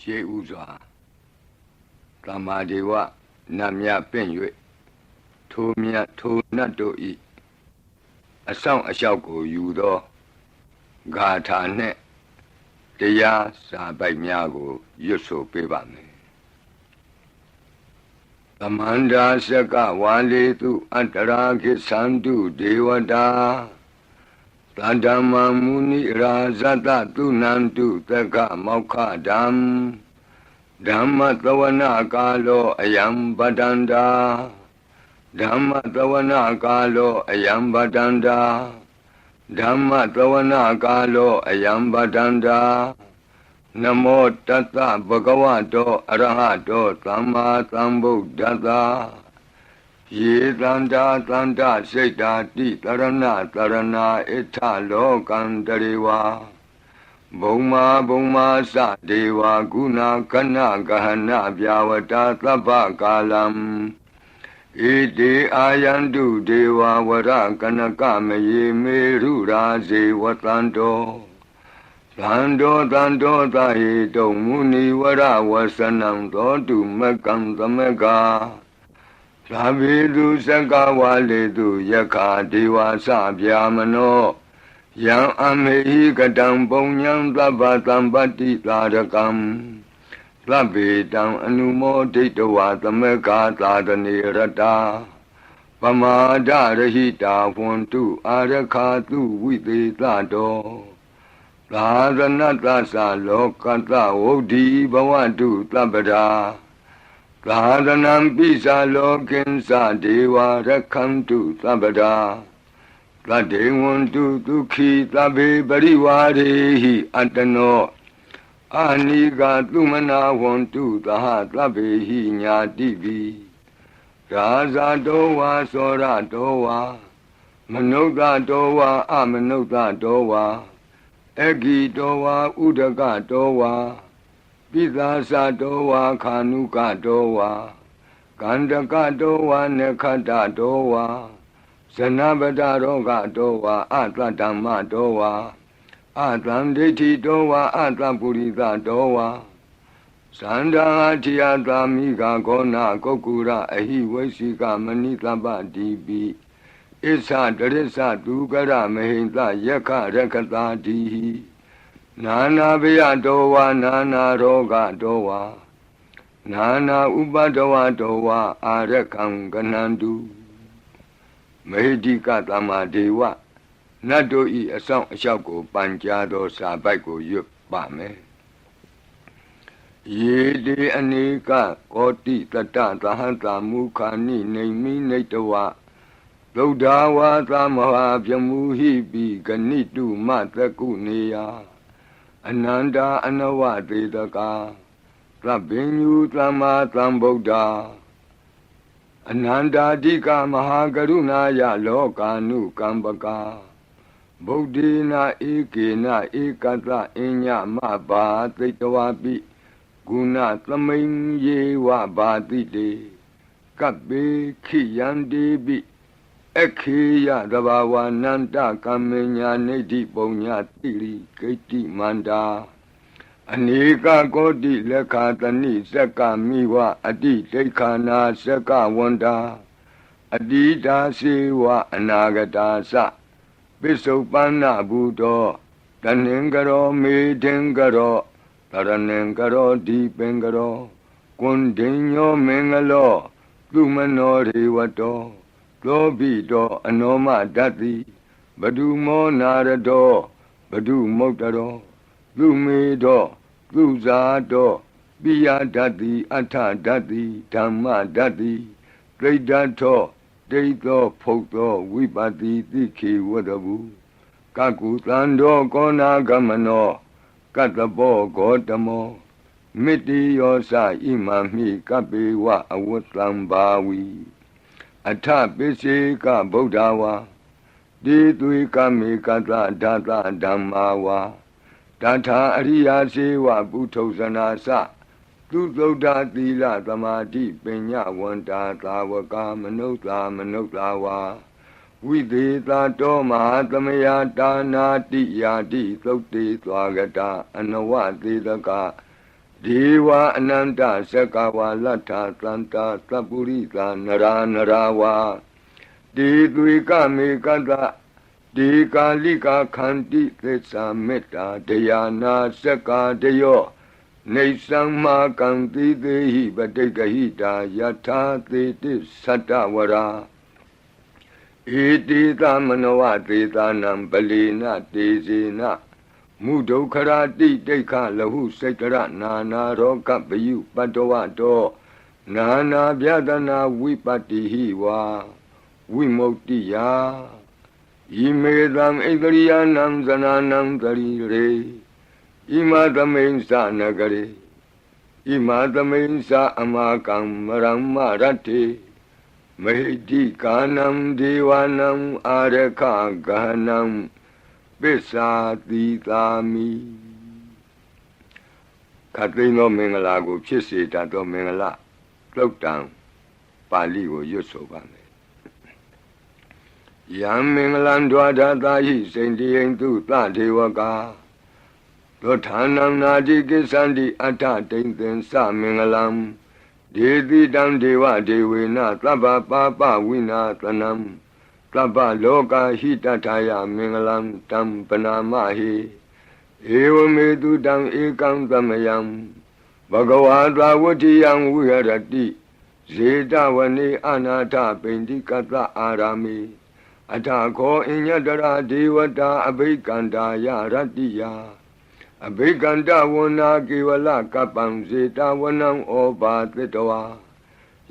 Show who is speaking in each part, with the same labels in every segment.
Speaker 1: ရှေးဥစွာသမ္မာဒေဝနတ်မြတ်ပင့်၍ထိုမြတ်ထိုနတ်တို့ဤအဆောင်အလျှောက်ကိုယူသောဂါထာနှင့်တရားစာပိုက်များကိုရွတ်ဆိုပေးပါမယ်သမန္တာစကဝါလေတုအတ္တရာခိသန္တုဒေဝတာသတ္တမမုနိရာဇတတုနန္တုသက္ကမောက္ခဓမ္မဓမ္မသဝနာကာလောအယံပတန္တာဓမ္မသဝနာကာလောအယံပတန္တာဓမ္မသဝနာကာလောအယံပတန္တာနမောတတ္တဗဂဝတောအရဟတောသမ္မာသမ္ဗုဒ္ဓတ္တယေတန္တာတန္တစိတ်တာတိတရဏတရဏဣထလောကံတရေဝါဘုံမာဘုံမာသဒေဝကုဏကနဂဟနဗျာဝတာသဗ္ဗကာလံဣတိအာယန္တုဒေဝဝရကနကမယေမေရုရာဇေဝတန္တောသန္တောသန္တောသဟေတုံမုနိဝရဝဆနံသောတုမကံသမက္ကာသာဘိတုစကဝါလေတုယက္ခာဒေဝသဗျာမနောယံအမေဟိကတံပုံညံသဗ္ဗသံပတ္တိသာရကံသဗ္ဗေတံအနုမောဒိတဝါသမက္ကာသာတနေရတာပမာဒရဟိတာဝန္တုအာရခာတုဝိသေသတောသာသနတ္တသလောကတ္တဝုဒ္ဓီဘဝတုသဗ္ဗရာသာသနံပိစာလောကိဉ္စဒေဝရက္ခန္တုသဗ္ဗရာသတ္တေဝန္တုဒုက္ခိသဗ္ဗေပရိဝါရေဟိအတ္တနောအာနိကသုမနာဝန္တုသဟသဗ္ဗေဟိညာတိပိရာဇာတောဝါသောရတောဝါမနုဿတောဝါအမနုဿတောဝါအဂိတောဝါဥဒကတောဝါပိသာသတောဝါခာနုကတောဝါကန္တကတောဝါနခတတောဝါဇနပတရောဂတောဝါအတ္တဓမ္မတောဝါအတ္တံဒိဋ္ဌိတောဝါအတ္တပုရိသတောဝါသန္တာထိယသာမိဂါဂောနာကုက္ကုရအဟိဝိသိကမဏိသဗ္ဗတိပိဣသတရိစ္ဆဒုက္ကရမဟိတယက္ခရက္ခတာတိဟိနာနာဘယတောဝါနာနာရောဂတောဝါနာနာဥပဒဝတောဝါအာရခံကနန္တုမေဟိကသမ္မာဒေဝနတ်တို့ဤအဆောင်အလျှောက်ကိုပန်ကြားသောစာပိုက်ကိုရွတ်ပါမယ်ယေတိအနေကကောတိတတသဟံတာမုခာနိနေမိနေတဝသုဒ္ဓဝါသမဟာပြမူဟိပိဂဏိတုမတကုနေယအနန္တာအနဝသေတကာသဗ္ဗညုသမ္မာသမ္ဗုဒ္ဓအနန္တာတိကမဟာကရုဏာယလောကာနုကမ္ပကာဗုဒ္ဓေနဧကေနဧကတအညမဘာသိတဝပိဂုဏသမိန်ယေဝဘာတိတေကပ္ပေခိယန္တိပိခေယသဘာဝနန္တကမ္မညာနေတိပုံညာတိရိဂိတိမန္တာအနေကကောတိလက်ခာတဏိစက္ကမိဝအတိဒိဋ္ဌာနာစက္ကဝန္တာအတိတာစေဝအနာဂတာသပိစုပန္နဘူတောတဏင်္ဂရောမေထင်္ဂရောတရဏင်္ဂရောဒီပင်္ဂရောကွန်ဒိညောမင်္ဂလောသူမနောရေဝတောသောဘိတောအနောမဓတ္တိဘဒုမောနာရတောဘဒုမုတ်တရောသူမေတောသူဇာတောပိယဓတ္တိအထဓတ္တိဓမ္မဓတ္တိဒိဋ္ဌထောဒိဋ္ဌောဖုတ်သောဝိပတိတိခေဝတ္တဗုကကုသန္တောကောနာဂမနောကတ္တပောဂေါတမောမိတ္တိယောသဣမံမိကပ္ပေဝအဝတ္တံဘာဝီအထပိစေကဗုဒ္ဓဝါတိသွေကမေကတဓာတဓမ္မာဝါတထာအရိယာစေဝပုထုဇနာသသူသုဒ္ဓသီလသမာဓိပညာဝန္တာသာဝကမနုဿာဝါဝိသေသတောမဟာသမယတာနာတိယာတိသုတ်တေသွားကတာအနဝသေတက ဒေဝအနန္တစကဝါလတ္ထသန္တာသပ္ပုရိသနရာနရာဝါဒေသွေကမေကတဒေကာလိကာခန္တိသစ္စာမေတ္တာတရားနာစကာတယောနေသံမာကံတိသေဟိပတိကဟိတာယထာသေတိသတ္တဝရာဧတိသမနဝသေသနံပလီနတေဇေနမုဒုက္ခရာတိတိခလဟုစိတ်တရနာနာရောကပယုပတ္တဝတောနာနာဗျဒနာဝိပတ္တိဟိဝါဝိမု ക്തി ယာဣမေသံဣတရိယနံဇနာနံတရိရေဣမသမိန်သနဂရေဣမသမိန်သအမကံမရမရတ္တိမေတိကာနံဒေဝနံအာရခဂဟနံပစ္စာတိသာမိခတ်သိမ်းသောမင်္ဂလာကိုဖြစ်စေတတ်သောမင်္ဂလာသုတ်တံပါဠိကိုရွတ်ဆိုပါမယ်ယံမင်္ဂလံဒွါဒသာဟိစိန္တိယံသူသဒေဝကာသောဌာနံနာတိကိသန္တိအဋ္ဌတိန်သင်္စမင်္ဂလံဒေတိတံဒေဝဒေဝေနသဗ္ဗပါပဝိနာသနံသဗ္ဗလောကဟိတထာယမင်္ဂလံတံပနာမဟိဧဝမေတုတံဧကံသမယံဘဂဝါသဝတ္တိယံဝိဟရတိဇေတဝနေအနာထပိန္တိကတအာရာမိအထာခောအညတရာဒေဝတာအဘိကန္တာယရတ္တိယအဘိကန္တဝနာကေဝလကပ္ပံဇေတဝနံဩဘာသတ္တဝါ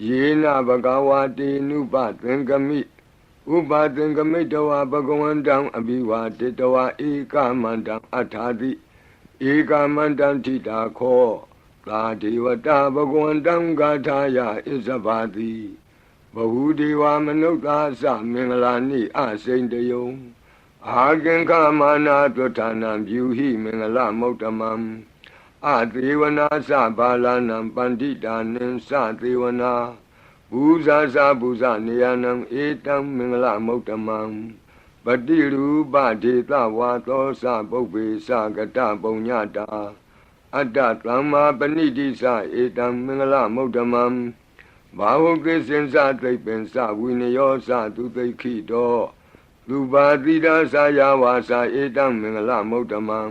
Speaker 1: ယေနဘဂဝါတိနုပသင်္ကမိဥပသင်္ကမိတဝါဘဂဝန္တံအဘိဝါတိတဝါဧကမန္တံအထာတိဧကမန္တံထိတာခောသာဒေဝတာဘဂဝန္တံဂါထာယဣဇဘာတိဘဟုဒေဝမနုဿာသမင်္ဂလာနိအစိန်တယုံအာကင်္ခမာနာတွဋ္ဌာနံပြုဟိမင်္ဂလမௌတမံအသေဝနာသဘာလနံပန္တိတာနိသသေဝနာဘူဇာသဘူဇနေယနံဧတံမင်္ဂလမௌတမံပတိရူပဒေသဝါသောသပုပ္ပေသကတပုံညတာအတ္တသမ္မာပဏိတိသဧတံမင်္ဂလမௌတမံဘာဝကိစင်္စသိပ္ပင်္စဝိနယောသသူသိခိတောလူပါတိဒါသယာဝါစာဧတံမင်္ဂလမௌတမံ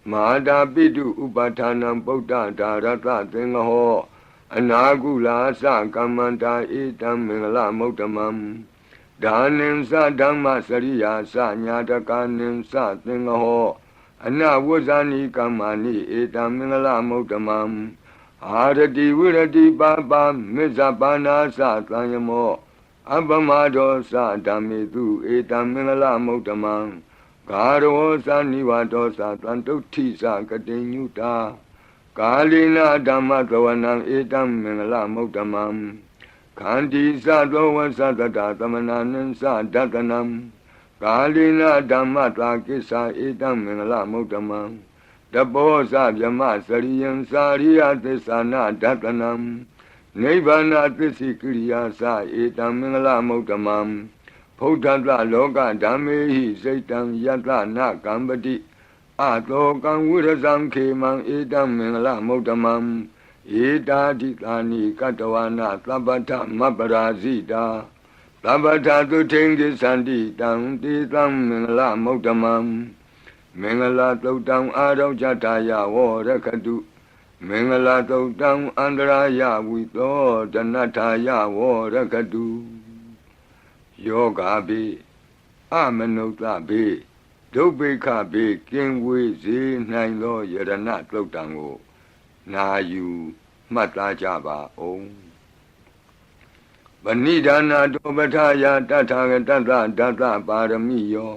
Speaker 1: မဟာတာပိတုဥပဌာနံပုဒ္ဒဒါရတသင်္ဃဟောအနာကုလာသကမ္မန္တာဧတံမင်္ဂလမௌတမံဒါနိသဓမ္မစရိယာသညာတကာနိသသင်္ဃဟောအနဝဇ္ဇာနိကမ္မာနိဧတံမင်္ဂလမௌတမံအာရတိဝိရတိပါပါမေဇပါနာသသံယမောအပမဒောသဓမ္မေတုဧတံမင်္ဂလမௌတမံဂါရောသနိဝါဒောသတံတုဋ္ဌိသကတိညုတာကာလိနာဓမ္မသဝနံဧတံမင်္ဂလမௌတမံခန္တီသသောဝသတတသမနာနိသဒတနံကာလိနာဓမ္မတာကိစ္ဆာဧတံမင်္ဂလမௌတမံတဘောဇဗြမစရိယံစာရိယသစ္ဆာနာဒတနံနိဗ္ဗာနသစ္စိကိရိယာသဧတံမင်္ဂလမௌတမံဖုဒ္ဓတလောကဓမ္မေဟိစိတ်တံယတနာကံပတိအတောကံဝိရဇံခေမံဧတံမင်္ဂလမௌတမံဧတာတိသာနိကတဝနာသဗ္ဗထမပရာဇိတာသဗ္ဗထသုထိန်ကိသန္တိတံတေတံမင်္ဂလမௌတမံမင်္ဂလာသုတ်တံအာရောဇတာယဝရခတုမင်္ဂလာသုတ်တံအန္တရာယဝိသောဒနထာယဝရခတုယောဂါဘိအမနုဿဘိဒုဗ္ဗေခဘိကင်ဝေစေနိုင်သောယရဏသုတ်တံကိုနာယူမှတ်သားကြပါအောင်ဗဏိဒါနာတောပဋ္ဌာယတထာဂတတဒတပါရမိယော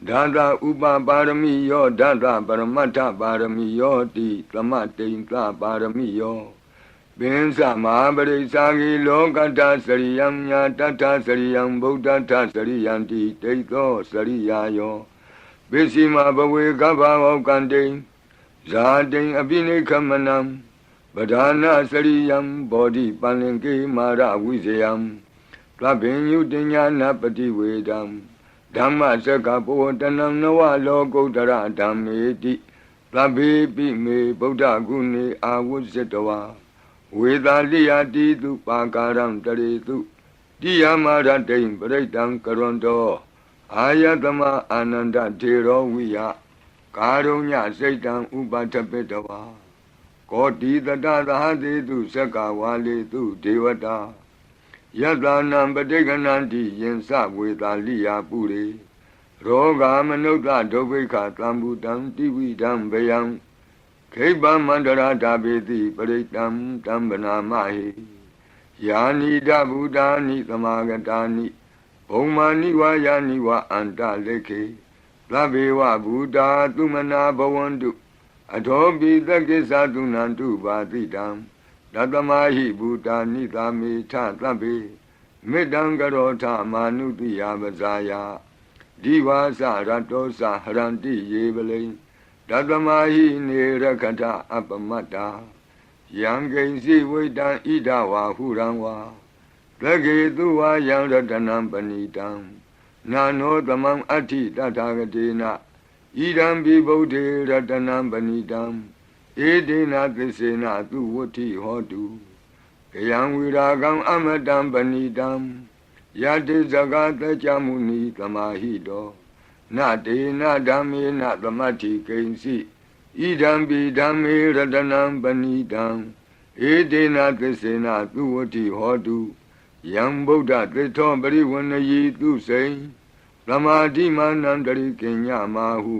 Speaker 1: ဒါသဥပပါရမိယောဒါသပရမတ္ထပါရမိယောတိသမတိန်သပါရမိယောပင်စမဟာပရိစ္ဆာဂိလောကတ္တစရိယံညာတတ္ထစရိယံဗုဒ္ဓတ္ထစရိယံတိတိသောစရိယာယောပစ္စည်းမဘဝေကဗ္ဗဝကံတိဇာတိအပိနိခမနံပဒာနာစရိယံဘောဓိပန္လင်ကေမာရဝိဇယံသဗ္ဗညုတညာနာပတိဝေဒံဓမ္မစကဘောတနံနဝလောကုတ္တရဓမ္မေတိ သဗ္ဗေပိမေဗုဒ္ဓဂုဏေအာဝုဇ္ဇတဝါဝေသာလိယတိတုပါကာရံတရေတုတိယမရတိံပရိတံကရွန်တောအာယတမအာနန္ဒထေရောဝိယကာရုညစိတ်တံဥပထပိတဝါကောတိတတသဟတိတုသက္ကဝါလေတုဒေဝတာယတနံပဋိက္ခဏန္တိယင်္စဝေသာလိယပုရိရောဂာမနုဿဒုဗ္ဗိခသံဗုတံတိဝိဒံဗယံခိဗ္ဗမန္တရာဓာပေတိပရိတံတံဗနာမဟိယာနိဒဗုဒာနိသမာဂတာနိဘုံမာနိဝါယာနိဝါအန္တလေခေသဗ္ဗေဝဗုဒာသုမနာဘဝန္တုအထောပိသက္ကိသသုနန္တုပါတိတံတတမဟိဗုဒာနိသာမေထသဗ္ဗေမေတ္တံကရောထမာနုတိယပဇာယဒီဝါစရတောစဟရန္တိယေပလိတတမဟိနေရခထအပမတ္တာယံကိဉ္စီဝိတံဣဒဝါဟုရံဝါသကေတုဝါယံရတနံပဏိတံနာနောသမံအဋ္ဌိတထာဂတေနဣဒံပိဗုဒ္ဓေရတနံပဏိတံဧဒေနသစ္စေနသူဝဋ္ဌိဟောတုကယံဝိရာဂံအမတံပဏိတံယတိဇဂတကြမုနိသမာဟိတောနတေနဓမ္မေနသမတ္ထိကိဉ္စီဣဒံပိဓမ္မေရတနံပဏိတံဧဒေနသစ္စေနသူဝဋ္ဌိဟောတုယံဗုဒ္ဓသစ္ထောပရိဝဏယီသူစိံသမာဓိမာနံတရိကိညမာဟု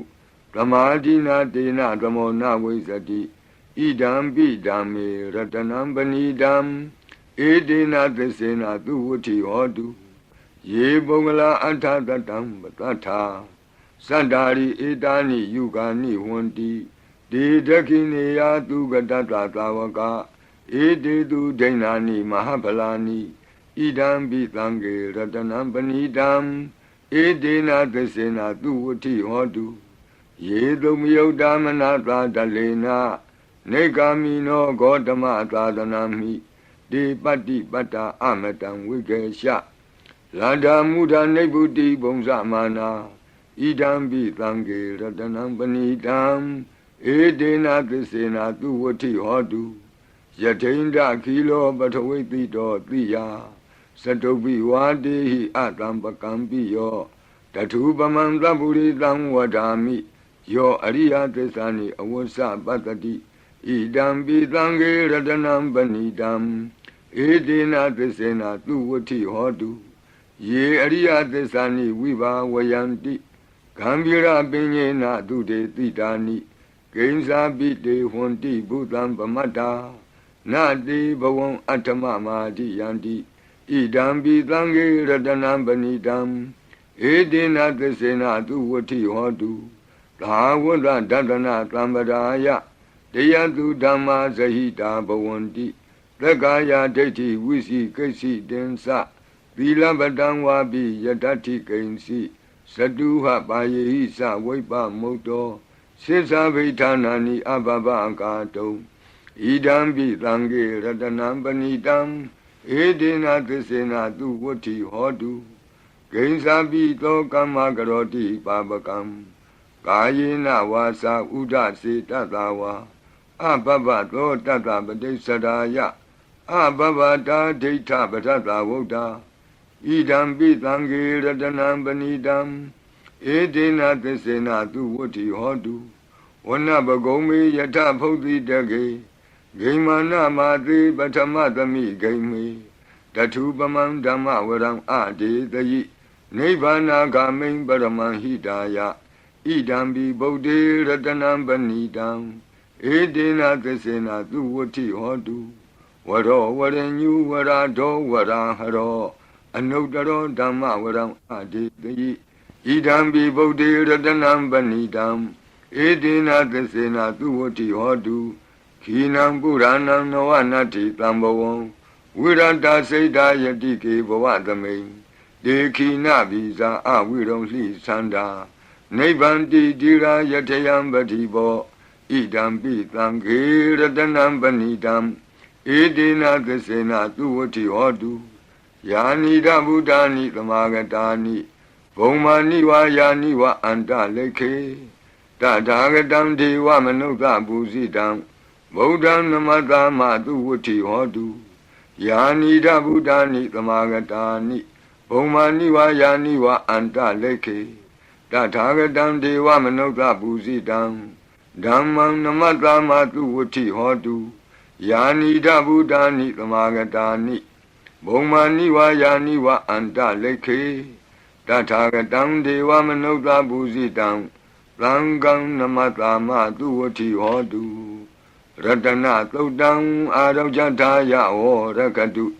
Speaker 1: သမာဓိနာတေနသမောနဝိဇ္ဇတိဣဒံပိဓမ္မေရတနံပဏိတံဧဒေနသစ္စေနသူဝဋ္ဌိဟောတုယေပုဂ္ဂလာအထတတံပတ္ထာသတ္တာရိဧတာနိယုဂာနိဝန္တိဒေဒခိနေယသူကတတသာဝကဧတေတုဒိဏာနိမဟာဗလာနိဣဒံပိသံဃေရတနံပဏိတံဧဒေနသစ္စေနသူဝဋ္ဌိဟောတုယေတုမယုတ်တမနာသာတလေနနေဂာမိနောဂေါတမသာသနာမိဒေပတ္တိပတ္တာအမတံဝိကေရှလန္ဒာမုဒာနိဗ္ဗုတိဘုံဇမာနာဣဒံပိသံဃေရတနံပဏိတံဧဒေနသစ္စေနသူဝဋ္ဌိဟောတုယထိန္ဒခိလောပထဝိတိတောတိယသတုပိဝါတေဟိအတံပကံပိယောတထုပမံသဗ္ဗုရိတံဝဒာမိယောအရိယသစ္စာနိအဝဆပတ္တိဣဒံပိသံဃေရတနံပဏိတံဧဒေနသစ္စေနသူဝဋ္ဌိဟောတုယေအရိယသစ္စာနိဝိဘာဝယန္တိဂံဗီရပညေနသူတေတိတာနိကိဉ္စာပိတေဟွန်တိဘုသံပမတ္တာနတိဘဝံအဋ္ဌမမာတိယန္တိဣဒံပိသံဃေရတနံပဏိတံဧဒေနသစ္စေနသူဝဋ္ဌိဟောတုသာဝတ္တဒတနာသံပဒါယတယတုဓမ္မာဇဟိတာဘဝန္တိသက္ကာယဒိဋ္ဌိဝိစီကိစ္စိတင်္စသီလပတံဝါပိယတ္ထိကိဉ္စီသတုဟပါယေဟိသဝိပ္ပမုတ်တောစိစ္ဆာဗိဌာနာနိအဘဘကာတုံဣဒံပိသံဃေရတနံပဏိတံဧဒေနသစ္စေနသူဝဋ္ဌိဟောတုကိဉ္စာပိသောကမ္မကရောတိပါပကံကာယေနဝါစာဥဒစေတတဝါအဘဘသောတတပတိစ္ဆရာယအဘဘတာဒိဋ္ဌပထတဝုဒ္ဓဣဒံပိသံဃေရတနံပဏိတံဧဒေနသစ္စေနသူဝဋ္ဌိဟောတုဝနပဂုံမေယထဖုတ်တိတကေဂိမာနမာတိပထမသမိဂိမေတထုပမံဓမ္မဝရံအဒေတယိနိဗ္ဗာနာဂမိံပရမံဟိတာယဣဒံပိဗုဒ္ဓေရတနံပဏိတံဧဒေနသစ္စေနသူဝဋ္ဌိဟောတုဝရောဝရညုဝရာဒောဝရာဟရောအနုတ္တရောဓမ္မဝရံအဒေတယိဣဒံပိဗုဒ္ဓေရတနံပဏိတံဧဒေနသစ္စေနသူဝဋ္ဌိဟောတုခိနံပုရဏံနဝနတ္ထိတံဘဝံဝိရတစိတ်တာယတိကေဘဝသမိန်ဒေခိနဗိဇာအဝိရုံလှိသန္တာနိဗ္ဗန္တိတိရာယထယံပတိဘောဣဒံပိသံဃေရတနံပဏိတံဧဒေနသစ္စေနသူဝဋ္ဌိဟောတုယာနိဒဗုဒ္ဓာနိသမာဂတာနိဘုံမာနိဝါယာနိဝအန္တလိခေတ Tatagatam Deva Manuka Busidam Bodham Namatama Duvuti Hodu Yanida Buddhani Tamagatani Omaniwa Yaniwa Anta Leke Tatagatam Deva Manuka Busidam Dhammam Namatama Duvuti Hodu Yanida Buddhani Tamagatani Omaniwa Yaniwa Anta Leke Tatagatam Deva Manuka Busidam Langam Namatama Duvati Hodu Ratana Todam Arajataya O Rakadu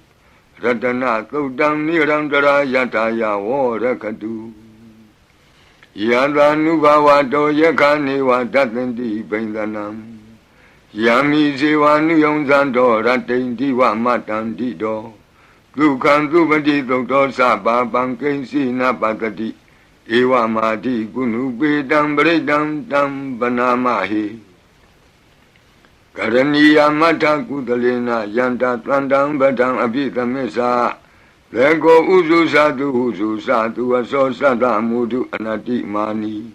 Speaker 1: Ratana Todam Nirandara Yataya O Rakadu Yadanubawa Do Yakaniwa Datandi Bendanam Yami Zivanu Yonzando Ratendi Wa Matandi Do Dukan Dubadi Doktor Saba Bankensi Napatati Ewa Madi Gunu Bedam Bredam Dam Banamahi Karaniya Mata Kudalena Yanta Tlandam Badam Abita Mesa Lego Uzu Sadu Aso Sada Mudu Anati Mani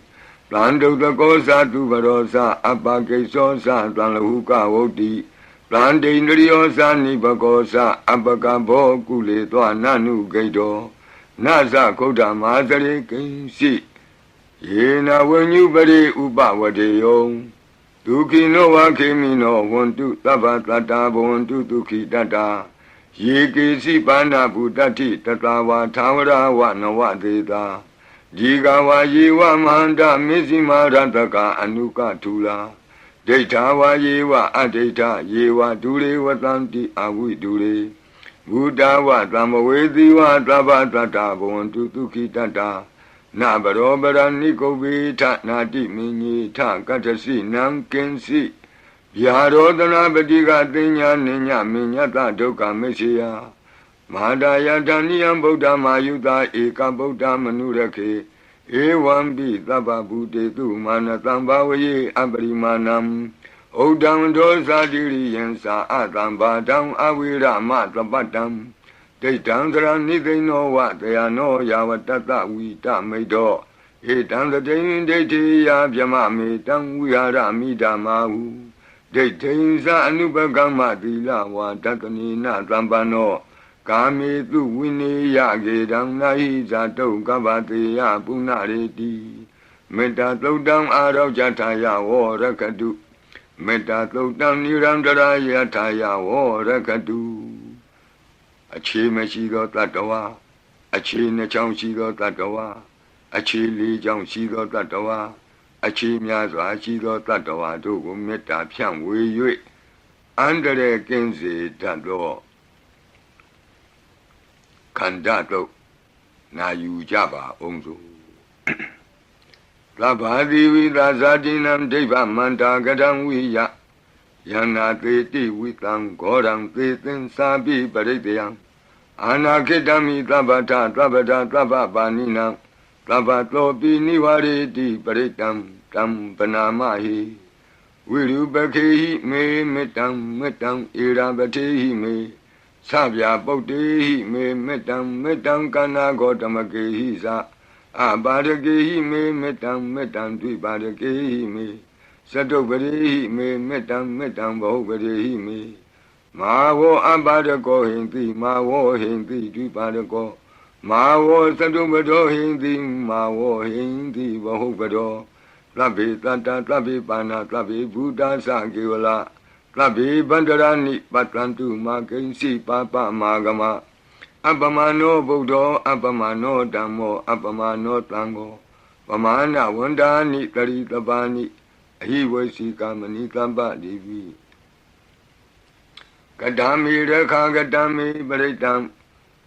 Speaker 1: Plando the Gosatu Barosa Abake Sosa Tlanhuka Woti Plande Nriosa Nibagosa Abakabo Kule Nanu Gaido Nasa Koda Mazare Kinsi Yena when you bari Ubawadeo Duki no Wakimino want to Tabatata want to Duki Dada Yiki Sipana Budati Tatawa Tawara Wanawa Deda Jigawa Yewa Manda Mizima Rantaka Anuka Tula Detawa Yewa Adeta Yewa Dure Watanti Awi Dure Buddha wa Dhamawedi wa Dhabhatata Bhavantu Tukhi Tata Nabarobara Nikobita Nati Minyi Ta Katasi Nam Kensi Yarodana Badiga Dinya Ninya Minyata Doka Meshiya Mahadaya Dhaniyam Buddha Mayuta Eka Buddha Manurake Ewambi Dhaba Bhute Tu Manatambavaye Abarimanam Odam Dosa Diri Yensa Adam Badam Awira Matabadam Detam Dra Nidino Wat Yano Yawatata Wita Medo Etam the Dain Deti Yabjama Metam Wiara Midamahu Detinsa Anubagama Dila Watakanina Zambano Kami Tu Wini Yagedam Nahi Zato Gavati Yapunareti Meta Todam Arau Jataya Warakadu Meta Todam Nirandara Yataya Warakadu Achi Meshido Tatawa Achi Nacham Shido Tatawa Achi Li Jam Shido Tatawa Achi Miyaza Shido Tatawa Dogo Meta Pian Wei Andere Kenzi Tado Kandato Na Yujaba Onzo Labadi Vidazadinam Deva Manta Gadam Wiya Yana Teti Witam Godam Tetin Sabi Baridiam Anakidami Tabata Tabata Tababanina Tabato Biniwari Baritam Tam Panamahi Wiru Bakehi Me Metam Irabatehi Me Sabya Bautehi Me Metam Kana Gotamakehi Sa Abadakehi Me Metam Dvibadakehi Me Satobarihi Me Metam Bahubadehi Me Mawo Abadako Hindi Mawo Hindi Dvibadako Mawo Satobado Hindi Mawo Hindi Bahubado Tlabi Tata Tlabi Pana Tlabi Buddha Sakiwala Tlabi Bandarani Patlantu Makensi Papa Magama Abamano Buddha Abamano Dhammo Abamano Tango Pamana Wandani Taritabani He was Sikamani Tamba Devi Kadami Rekha Kadami Baritam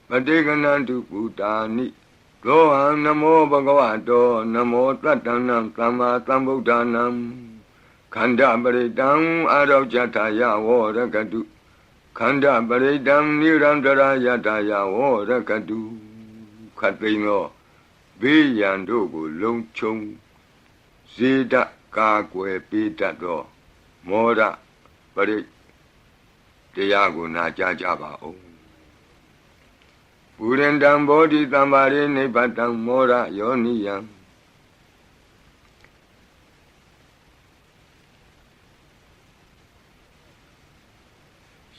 Speaker 1: Padeganantu Putani Loham Namo Bhagavato Namo Tatanam Tama Tambudhanam Kanda Baritam Arajataya Warakadu Kanda Baritam Nirandara Yataya Warakadu Katino Biyandogo Longchong Zida Kakwe Pitato Mora Parit Tiago Najajaba O Urendam Bodhi Tambari Nipatam Mora Yoniyam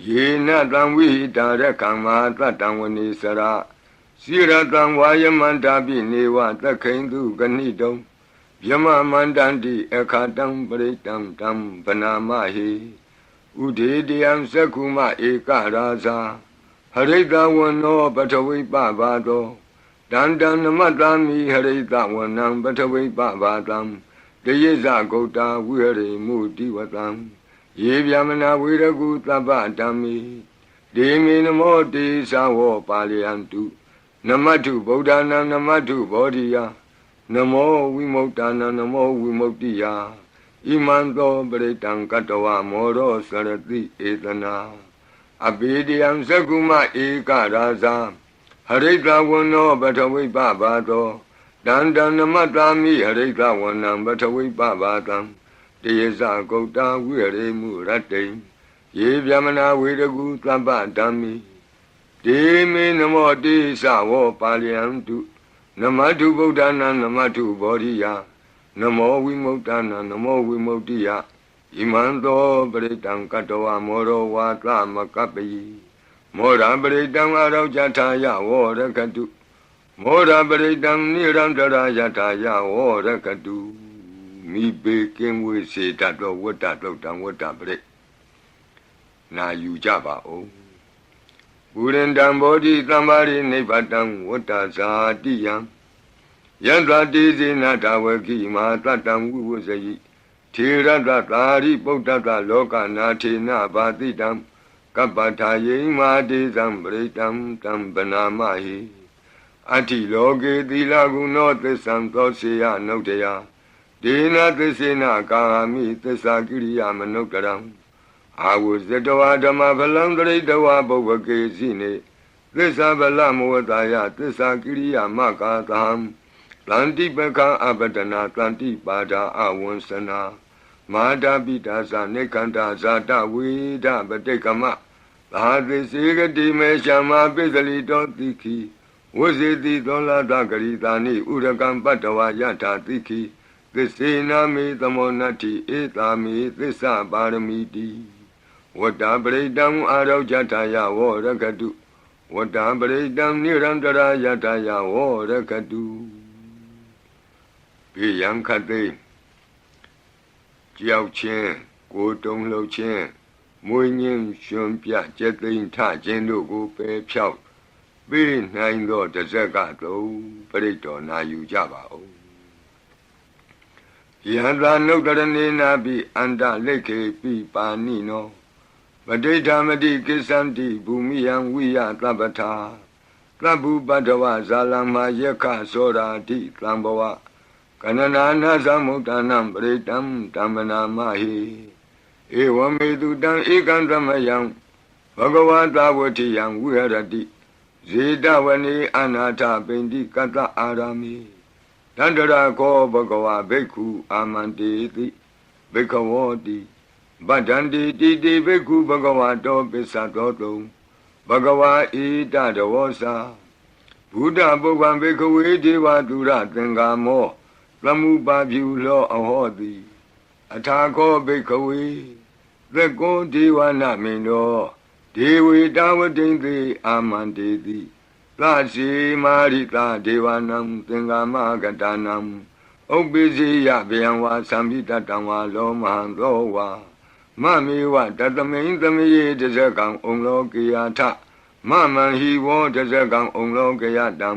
Speaker 1: ယေနတံဝိဟိတာရကံမာတတံဝနေစရာစိရတံဝါယမန္တာပိနေဝသခိန်တုကဏိတုံဗျမမန္တန္တိအခါတံပရိတံတံဗနာမဟိဥဒေတယံသက္ခုမဧကရာဇာဟရိတဝနောပထဝိပဘာသောတန္တံနမတ္တာမိဟရိတဝနံပထဝိပဘာတံတယေဇဂௌတာဝိဟရိမုတိဝတံယေဗျမနာဝေရကုသဗ္ဗဓမ္မိဒေမေနမောတေသဝောပါလယန္တုနမတ္ထုဗုဒ္ဓနာနမတ္ထုဘောဓိယနမောဝိမု ക്ത နာနမောဝိမု ക്തി ယဣမံသောပရိတံကတဝမောရောစရတိဧတနာအဘိဓိယံသက္ကုမဧကရာဇာဟရိတဝနောပထဝိပဘာသောတန္တံနမတ္တာမိဟရိတဝနံပထဝိပဘာတံတယေဇဂௌတာဝိဟရိမုရတ္တိယေဗျမနာဝေရကုသဗ္ဗဓမ္မိဒေမေနမောတေသဝောပါလယန္တုနမတ္ထုဗုဒ္ဓနာနမတ္ထုဘောဓိယနမောဝိမု ക്ത နာနမောဝိမု ക്തി ယဣမံသောပရိတံကတဝမောရောဝါသမကပ္ပိမောရပရိတံအရောကြထာယဝောရကတုမောရပရိတံနိရန္တရာယထာယဝောရကတုမိဘေကင်းဝေစေတတ်သောဝတ္တတုတ်တံဝတ္တပရိနာယူကြပါဦးပုရိန္တံဘောဓိသမ္မာရိနိဗ္ဗတံဝတ္တဇာတိယံယန္တတိဇေနတဝကိမာတတံဝိဝဇယိထေရတသာရိပုတ္တတလောကနာထေနဘာတိတံကပ္ပထာယိမာတေဇံပရိတံတံဗနာမဟိအတ္တိလောကေသီလဂုဏောသစ္ဆံသောစေယနုတ္တယဒေနသစ္စေနကာမိသစ္စာကိရိယာမနုဿရံအာဝဇတဝဓမ္မဖလံတရိတဝဘုဗ္ဗကေစီနေသစ္စာဗလမောတာယသစ္စာကိရိယာမကာသံတန္တိပကံအပတနာတန္တိပါဒာအဝံစနာမာတာပိတာသနေကန္တာဇာတဝေဒပတိကမသာသိစေကတိမေရှမပိစလိတောတိခိဝဇေတိသောလာတဂရိတာနိဥရကံပတ္တဝါယထာတိခိသစ္စေနာမေသမောနတ္တိဧတာမေသစ္စာပါရမီတိဝတ္တပရိတံအာရောကြထာယဝောရကတုဝတ္တပရိတံနိရန္တရာယထာယဝောရကတုဘေယံခတ်သိကြောက်ခြင်းကိုယ်တုံလှုပ်ခြင်းမွေးငင်းရှင်ပြကျက်သိမ်းထခြင်းတို့ကိုပယ်ဖြောက်ပေးနိုင်သောတဇက်ကသုံးပရိတော်နာယူကြပါဦးယန္တာနုတ္တရဏေနာပိအန္တလိခေပိပါဏိနောပဋိဋ္ဌာမတိကိစ္ဆန္တိဘူမိယံဝိယသဗ္ဗထာသဗ္ဗုပတ္တဝဇာလမယက္ခသောရာတိသံဘဝကနနာနာသမုဒ္ဒနံပရိတံတမ္မနာမဟိဧဝမေတုတံဧကံသမယံဘဂဝတာဝတိယံဝိဟရတိဇေတဝနေအနာထပိန္တိကတ္တအာရမိတန္တရာခောဘဂဝဘိက္ခုအာမန္တေတိဘိက္ခဝောတိဗဒ္ဒန္တိတိတိဘိက္ခုဘဂဝတောပစ္စသောတုံဘဂဝါဣတတဝောစာဘုဒ္ဓပုဗ္ဗံဘိက္ခဝေဒေဝတုရသင်္ကာမောသမုပါပြုလောအဟောတိအထာခောဘိက္ခဝေသက္ကောဒေဝနာမိန်သောဒေဝေတာဝတိံသေအာမန္တေတိသစီမာရိတာဒေဝနံသင်္ကာမကတနံဥပ္ပိစီယဗျံဝါသံပိတတံဝါလောမဟံသောဝါမမေဝတတမိန်သမယေတဇကံဩလောကေယထမမံဟိဝောတဇကံဩလောကေယတံ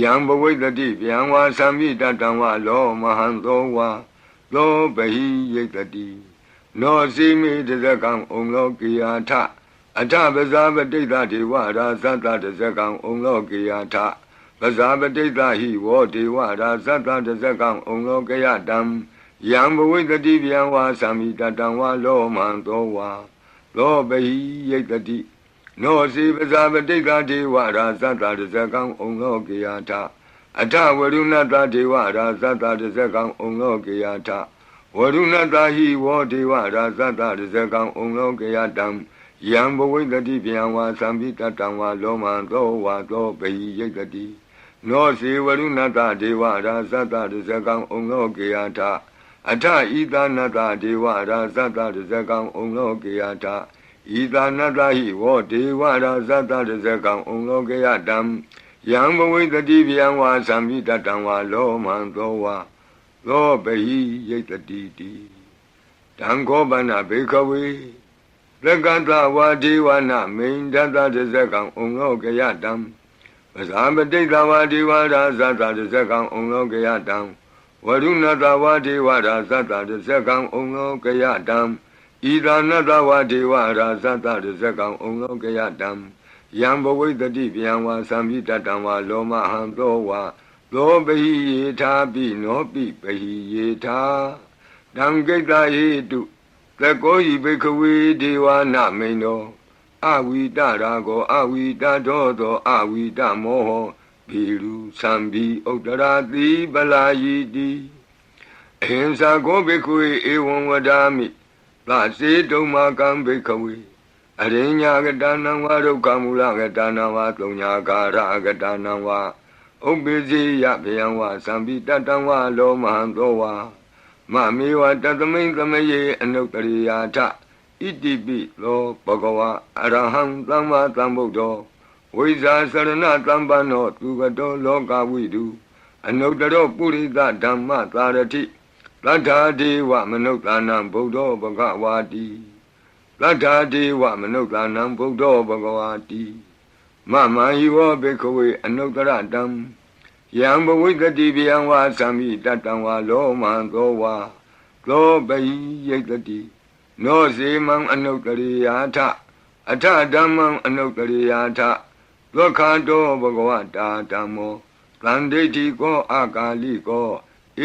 Speaker 1: ယံဘဝိတ္တိဗျံဝါသံပိတတံဝါလောမဟံသောဝါသောဘဟိယိတတိနောစီမေတဇကံဩလောကေယထအထပဇာပတိတ္တဒေဝရာဇတတဇကံဩလောကေယထပဇာပတိတ္တဟိဝောဒေဝရာဇတတဇကံဩလောကေယတံယံဘဝိတ္တိဗျံဝါသံမိတတံဝါလောမံသောဝါသောဘဟိယိတတိနောစီပဇာပတိတ္တဒေဝရာဇတတဇကံဩလောကေယထအထဝရုဏတဒေဝရာဇတတဇကံဩလောကေယထဝရုဏတဟိဝောဒေဝရာဇတတဇကံဩလောကေယတံယံဘဝိတ္တိဗျံဝါသံပိတတံဝါလောမံသောဝါသောဘဟိယိတတိနောစီဝရုဏတဒေဝရာဇတတဇကံဩလောကေယထအထဣသနတဒေဝရာဇတတဇကံဩလောကေယထဣ ဤသာနတဟိဝောဒေဝရာဇတတဇကံဩလောကယတံယံဘဝိတတိဗျံဝါသံမိတတံဝါလောမံသောဝါသောပဟိယိတတိတိတံခောပနဘေခဝေသက္ကတဝါဒေဝနာမိန်တတတဇကံဩလောကယတံပဇာပတိတဝါဒေဝရာဇတတဇကံဩလောကယတံဝရုဏတဝါဒေဝရာဇတတဇကံဩလောကယတံဣဒာနတဝါဒေဝရာဇတတဇကံဩလောကယတံယံဘဝိတတိဗျံဝါသံမိတတံဝါလောမဟံသောဝါသောပဟိယေထာပိနောပိပဟိယေထာတံကိတ္တဟေတုသကောယိဘိခဝေဒေဝနာမိန်တောအဝိတရာကောအဝိတတောသောအဝိတမောဟဘီရုသံဘီဥတ္တရာတိပလာယိတိအဟိံစာကောဘိခဝေဧဝံဝဒာမိသစေတုံမာကံဘိခဝေအရိညာကတနံဝါဒုက္ခမူလကတနံဝါသုံးညာကာရကတနံဝါဥပ္ပိစီယဗျံဝါသံပိတတံဝါလောမဟံသောဝါမမေဝတသမိန်သမယေအနုတ္တရိယာထဣတိပိသောဘဂဝါအရဟံသမ္မာသမ္ဗုဒ္ဓောဝိဇာစရဏသမ္ပန္နောသူကတောလောကဝိတုအနုတ္တရောပုရိသဓမ္မသာရတိသတ္ထာဒေဝမနုဿာနံဗုဒ္ဓောဘဂဝါတိသတ္ထာဒေဝမနုဿာနံဗုဒ္ဓောဘဂဝါတိမမဟိဝောဘေခဝေအနုတ္တရတံယံဘဝိတတိဗျံဝါသံမိတတံဝါလောမံသောဝါသောပဟိယိတတိနောစေမံအနုတ္တရိယာထအထဓမ္မံအနုတ္တရိယာထသောခန္တောဘဂဝတာဓမ္မောသန္တိတိကောအာကာလိကော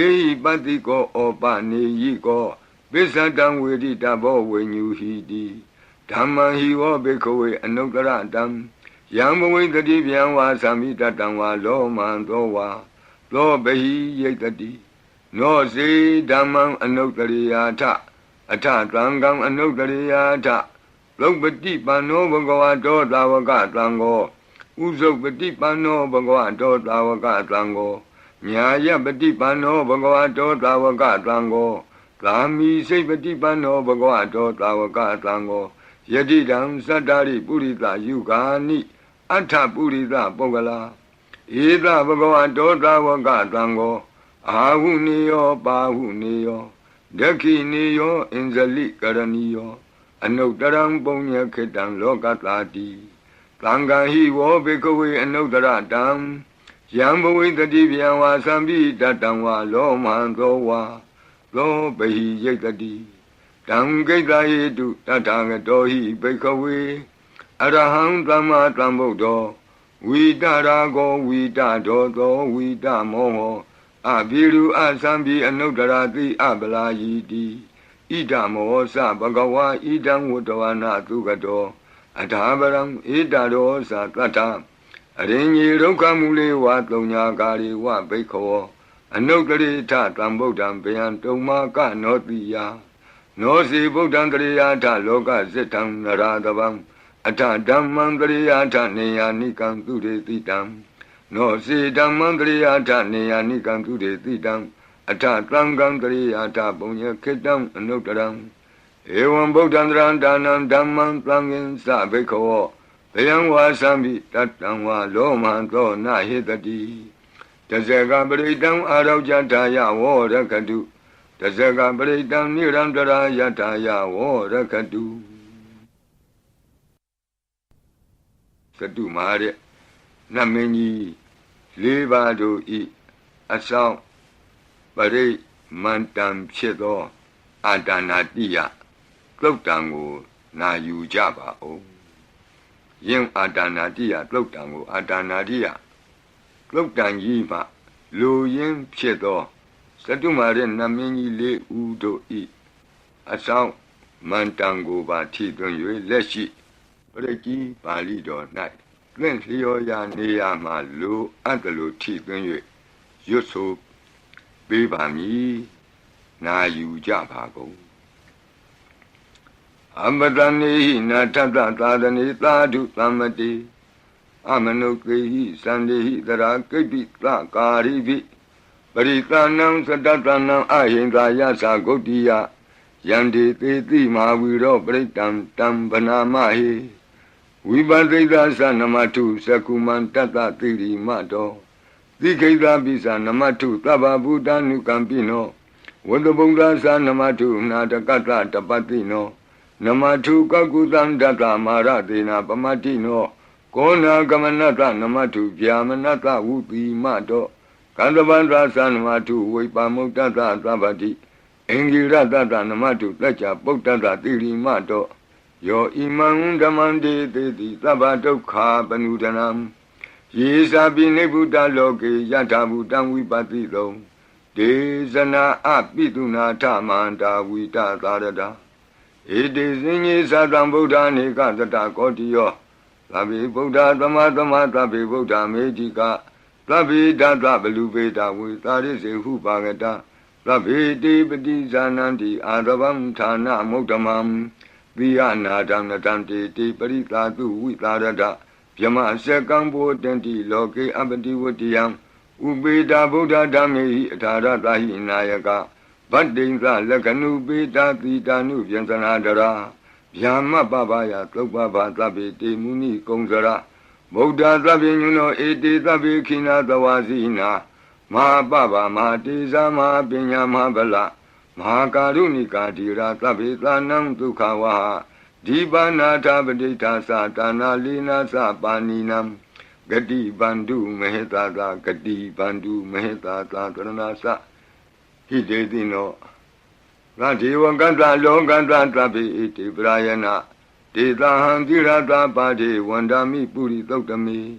Speaker 1: ဧဟိပတ္တိကောဩပနေယိကောပိစ္ဆတံဝေတိတဘောဝိညူဟိတိဓမ္မံဟိဝောဘေခဝေအနုတ္တရတံယံဘဝိတတိဗျံဝါသံမိတတံဝါလောမံသောဝါသောပဟိယိတတိနောစေဓမ္မံအနုတ္တရိယာထအထသံဃံအနုတ္တရိယာထလုပတိပန္နောဘဂဝတောသာဝကသံဃောဥဇုပတိပန္နောဘဂဝတောသာဝကသံဃောညာယပတိပန္နောဘဂဝတောသာဝကသံဃောသာမိစိတ်ပတိပန္နောဘဂဝတောသာဝကသံဃောယတိတံသတ္တရိပုရိသယုဂာနိအထပုရိသပုဂ္ဂလာဧသဘဂဝတောသာဝကသံဃောအာဟုနေယောပါဟုနေယောဒက္ခိနေယောအင်္ဇလိကရဏီယောအနုတ္တရံပုညခေတံလောကတာတိသံဃာဟိဝောဘေကဝေအနုတ္တရတံယံဘဝိတတိဗျံဝါသံပိတတံဝါလောမံသောဝါသောပဟိယိတတိတံကိတ္တဟေတုတထာဂတောဟိဘေကဝေအရဟံသမ္မာသမ္ဗုဒ္ဓောဝိတရာကောဝိတဒောသောဝိတမောဟောအဘိရုအသံပိအနုတ္တရာတိအပလာယိတိဣဒမောသဘဂဝါဣဒံဝတ္တဝနာသုကတောအထာပရံဣဒရောသတတ္ထအရိညေဒုက္ခမူလေဝသုံးညာကာရိဝဘိခောအနုတ္တရိထသံဗုဒ္ဓံဗျံတုံမာကနောတိယနောစီဗုဒ္ဓံတရိယာထလောကစိတံနရာတဗံအထဓမ္မံတရိယာထနေယာနိကံသူရေတိတံနောစီဓမ္မံတရိယာထနေယာနိကံသူရေတိတံအထသံဃံတရိယာထပုံညခေတံအနုတ္တရံဧဝံဗုဒ္ဓံတရံဒါနံဓမ္မံသံဃင်္စဘိခောဗျံဝါသံပိတတံဝါလောမံသောနဟေတတိတဇဂပရိတံအာရောကြထာယဝောရခတုတဇဂပရိတံနိရံတရာယထာယဝောရခတုသတုမာရဲ့နမင်းကြီးလေးပါးတို့ဤအဆောင်ပရိမန္တံဖြစ်သောအာဒါနာတိယသုတ်တံကိုနာယူကြပါဦးယင်အာဒါနာတိယသုတ်တံကိုအာဒါနာတိယသုတ်တံကြီးမှလူရင်းဖြစ်သောသတုမာရဲ့နမင်းကြီးလေးဦးတို့ဤအဆောင်မန္တံကိုပါထီသွင်း၍လက်ရှိပရိကြီးပါဠိတော်၌သင်လျော်ရာနေရာမှာလူအပ်တယ်လို့ထီသွင်း၍ရွတ်ဆိုပေးပါမည်နာယူကြပါကုန်အမတနေဟိနာထတသာသနေသာဓုသမ္မတိအမနုကေဟိသန္တိဟိတရာကိပိသကာရိပိပရိသနံသတ္တနံအဟိန္ဒာယသဂုတ်တိယ Yandi Titi Maviro Britam Tam Banamahi Vibadita Sanamatu Sakuman Tata Tiri Mato Dikeda Bisa Namatu Taba Buddha Nukampino Wadabunga Sanamatu Natakata Tapatino Namatu Kakutan Data Maratina Pamatino Kona Gamanata Namatu Vyamanata Upi Mato Kandavandra Sanamatu Vipamutata Tabati Engira Tata Namatu Tacha Potata Tiri Mato Yo Imam Damande Teti Tabato Ka Panudanam Yesa Binebuta Loke Yatabutam Vipatito Desana Apituna Tamanta Vita Tarada It is in Sadam Buddha Nikata Kotio Tabi Buddha Tamatama Tabi Buddha Mejika Tabi Data Belubeta with Taris Hupagata Tabi Dipati Zananti Adavam Tana Motamam Viana Danatanti Tiparita Tu Vitarada Yama Sekambo Tenti Loke Abati Vutiam Ubeda Buddha Dami Taratahi Nayaka Badinza Lakanu Beta Titanu Yantanadara Yama Babaya Topaba Tabi Muni Kongzara Buddha Tabinuno Eti Tabi Kina Tawazina Ma Baba Ma Tiza Ma Pinya Ma Bala Ma Karunika Tira Tabi Tanam Tukawaha Dibana Tabadita Satana Lina Sapaninam Gati Bandu Mehetata Gati Bandu Mehetata Taranasa Hidedino Rati Wakanta Longanta Tabi Iti Brayana Tita Handirata Padi Wandami Puri Totami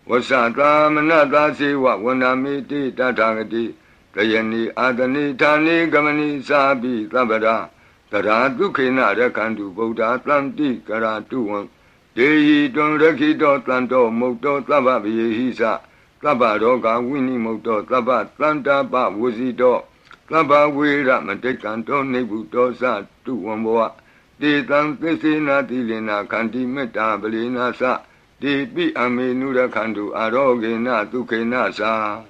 Speaker 1: Wasata Manata Siwa Wandami Tita Tagati Kayani Adani Tani Gamani Sabi Tabada Tara Dukina Rakandu Buddha Tlanti Karatuan Dehi Don Rakito Tlanto Moto Tababi Hisa Tabaroga Winnie Moto Tabat Tlanta Ba Wuzito Taba Wira Matekanto Nebuto Sa Tuamboa De Tan Tesina Tilina Kanti Meta Belina Sa De Pi Amenura Kandu Arogena Tukena Sa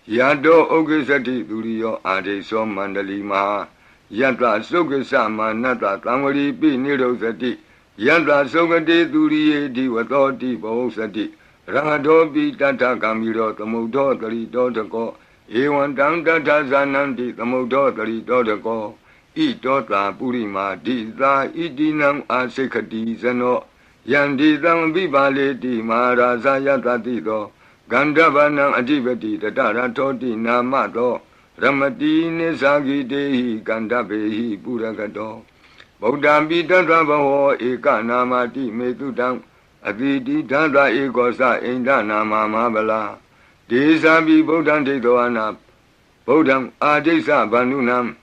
Speaker 1: Yado Ogesati Durio Ade So Mandali Maha Yata Sokasa Manata Tamari Pi Nirosati Yata Sokati Duriye Diwatoti Bosati Rangadobi Tata Kamiro Tamudo Tarito Tako Ewan Tanta Zananti Tamudo Tarito Tako Itota Purima Dita Idinam Asekati Zano Yandidam Vibaleti Maharaza Yatatito Gandavanam Adivati Tatara Toti Namato Ramati Nesagi Dehi Gandabehi Puragato Bodambi Tatabaho Eka Namati Metudam Aditi Tata Ekosa Inda Nama Mabala Desabi Bodam Tedoana Bodam Adesa Banunam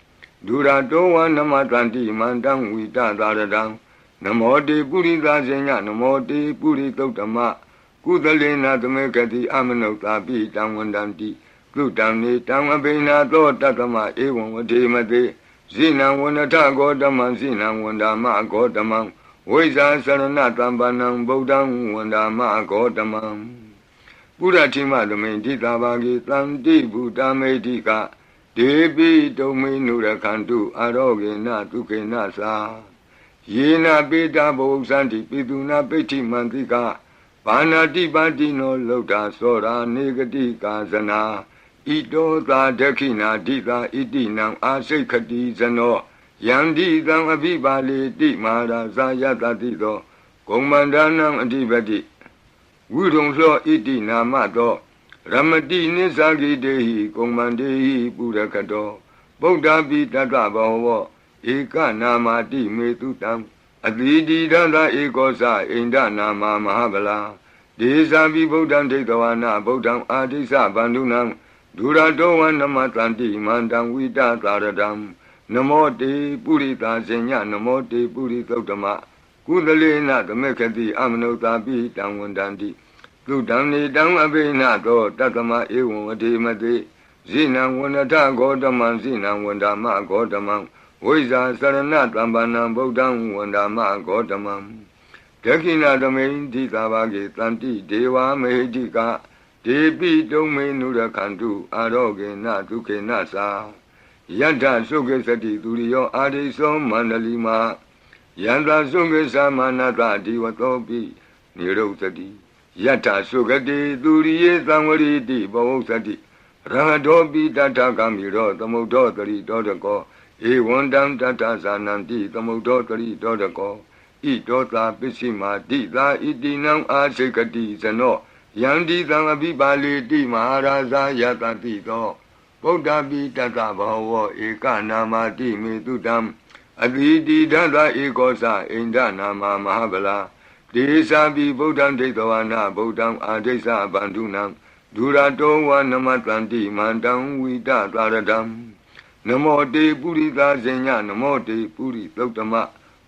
Speaker 1: Durato Namatanti Mandam Vita Daradam Namote Purita Zenya Namote Puritotama Kudalena Tamekati Amanota Pi Tamwandanti Kutani Tamabina To Tatama Ewan Vademate Zina Wanata Godama Zina Wandama Godamam Weza Saranatambanam Bodam Wandama Godamam Puratima Dominti Tabagi Tanti Buddha Medika Debi Domi Nurakantu Arogena Tukena Sa Yena Beta Bosanti Piduna Peti Mantika Panati Batino Lota Sora Negati Kazana Ito Ta Dekina Dita Itinam Asekati Zano Yandi Tam Abibali Di Mara Zayatatido Komandanam Adibati Wudong Lo Itina Mato Ramati Nisagi Dehi Komandehi Purakato Bodha Bitata Baho Eka Namati Metutam Adidi Dada Ekosa Inda Nama Mahabala Desabi Bodham Tetawana Bodham Adisa Bandunam Duradowan Namatanti Mandam Vita Taradam Namote Purita Senya Namote Puritotama Kudalena Tamekati Amanota Pi Tamwandanti Kudamni Tam Abena To Tatama Ewan Vademate Zina Wanata Godaman Zina Wandama Godaman Weza Sarana Tambanam Bodham Wandama Godamam Dekina Damain Titabagi Tanti Deva Mehika Debi Dome Nurakantu Aroge Natuke Nasa ယတ္ထသုခေသတိသူရိယောအာရိသောမန္တလီမာယန္တာသုခေသမနတဒီဝသောပိနိရုဒ္ဓတိယတ္ထသုခတိသူရိယေသံဝရိတိဘဝုသတိရဟတောပိတတ္ထကမိရောသမုဒ္ဒောတရိတောတကောဧဝံတံတတ္ထဇာနံတိသမုဒ္ဒောတရိတောတကောဣတောသာပစ္စည်းမာတိသာဣတိနံအာစိကတိဇနောယန္တိသံအဘိပါလေတိမဟာရာဇာယတတိသောဗုဒ္ဓပိတတ္တဘောဝဧကနာမတိမေတုတံအတိတိဒသဧကောသအိန္ဒနာမမဟာဗလာဒေသာပိဗုဒ္ဓံဒိဋ္ဌဝနာဗုဒ္ဓံအာဒိသဗန္ဓုနံဒုရတောဝနမတန္တိမန္တံဝိတသာရတံနမောတေပုရိသဇညနမောတေပုရိသုတ္တမ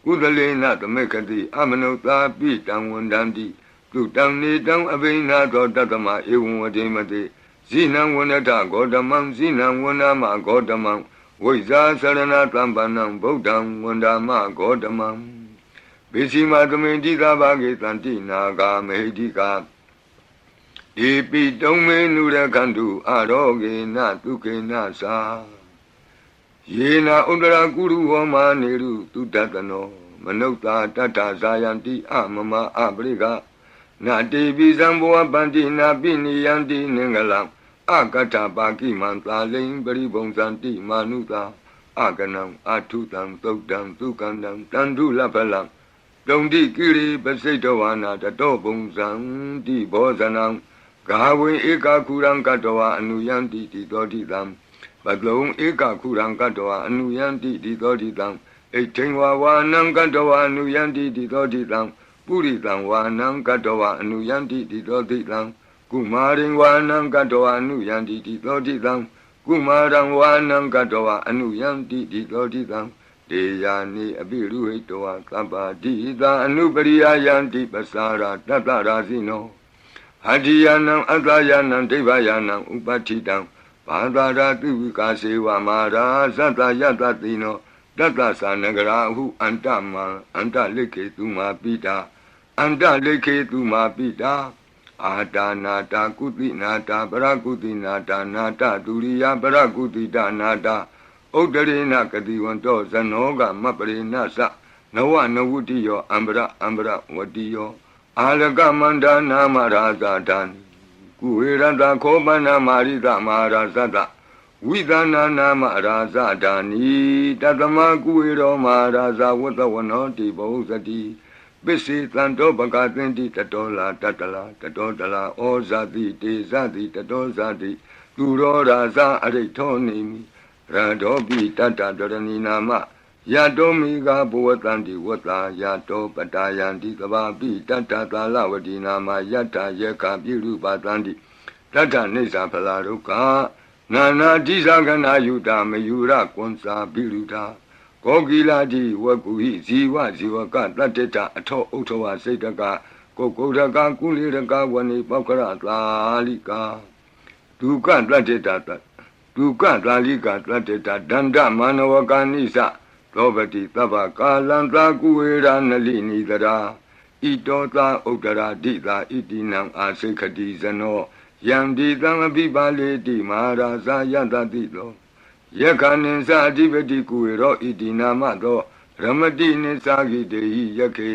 Speaker 1: ကုသလေနသမေခတိအမနုသာပိတံဝန္တံတိသူတံနေတံအဘိနာသောတတ္တမဧဝံဝတိမတိဇိနံဝနတဂေါတမံဇိနံဝနမဂေါတမံဝိဇာသရဏတံပန္နံဗုဒ္ဓံဝန္ဒမဂေါတမံပိစီမသမေတိသာဘာဂေတံတိနာဂာမေဟိတိကာဒီပိတုံမေနုရခန္တုအာရောဂေနတုခေနသာယေနာဥဒရာကုရုဟောမာနေရုတုတတနောမနုဿာတတ္ထဇာယံတိအမမအပရိကနာတိပိဇံဘောပန္တိနာပိနိယံတိနင်္ဂလံအကတ္ထပါကိမံသာလိံပရိဘုံဇန္တိမာနုသာအကနံအထုတံသုတ်တံသုကန္တံတန္တုလပလံတုံတိကိရိပစိတဝါနာတတောဘုံဇံတိဘောဇနံဂါဝေဧကခုရံကတဝါအနုယံတိတိသောတိတံပကလုံဧကခုရံကတဝါအနုယံတိတိသောတိတံဣဋ္ဌိဝါဝါနံကတဝါအနုယံတိတိသောတိတံပုရိသံဝါနံကတဝါအနုယံတိတိသောတိတံကုမာရိဝါနံကတဝါအနုယံတိတိသောတိတံကုမာရံဝါနံကတဝါအနုယံတိတိသောတိတံဒေယာနိအပိရုဟိတဝါသဗ္ဗတိသာအနုပရိယယံတိပစာရာတတ္တရာဇိနောဟတ္တိယနံအတ္တယနံဒိဗ္ဗယနံဥပဋ္ဌိတံဘာသာရာတုဝိကာစေဝမာရာသတ္တယတတိနောတတ္တသနဂရာဟုအန္တမံအန္တလိခေတုမာပိတာအန္တလိခေတုမာပိတာအာတာနာတာကုတိနာတာပရကုတိနာတာနာတဒုရိယပရကုတိတနာတာဥဒ္ဒရေနကတိဝန္တောဇနောကမပရိနသနဝနဝုတိယောအံပရဝတိယောအာလကမန္တနာမရာဇာတံကုဝေရတခောပနမာရိသမဟာရာဇတဝိသနာနာမရာဇဒာနိတတမကုဝေရောမဟာရာဇဝတ္တဝနောတိဘောဇတိပစ္စေတံတောပကသင်တိတတောလာတတလာတတောတလာဩဇာတိတေဇတိတတောဇာတိသူရောရာဇအရိထောနေမိရတောပိတတ္တဒရဏီနာမယတောမိဂဘဝတံတိဝတ္တာယတောပတာယံတိကဘာပိတတ္တသာလဝတိနာမယတ္တယေခပိရုပတံတိတတ္တနိစ္စဖလာဒုက္ခနာနာတိသကနာယုတာမယုရကွန်စာပိရုတာကောကိလာတိဝကုဟိဇီဝဇီဝကတတ္တတအထောဥထဝစိတ်တကကိုကုဒကကုလိရကဝနေပောက္ခရသာလိကာဒုက္ခတတ္တတဒုက္ခသာလိကာတတ္တတဒန္တမနဝကာနိသသောပတိသဗ္ဗကာလံသာကုဝေရနလိနိတရာဣတောသာဥဒ္ဒရာဒိသာဣတိနံအာစိခတိဇနောယံဒီတံအပိပါလေတိမဟာရာဇာယတတိသောယက္ခဏိသအဓိပတိကုဝေရောဣတိနာမသောရမတိနိသဂိတေဟိယခေ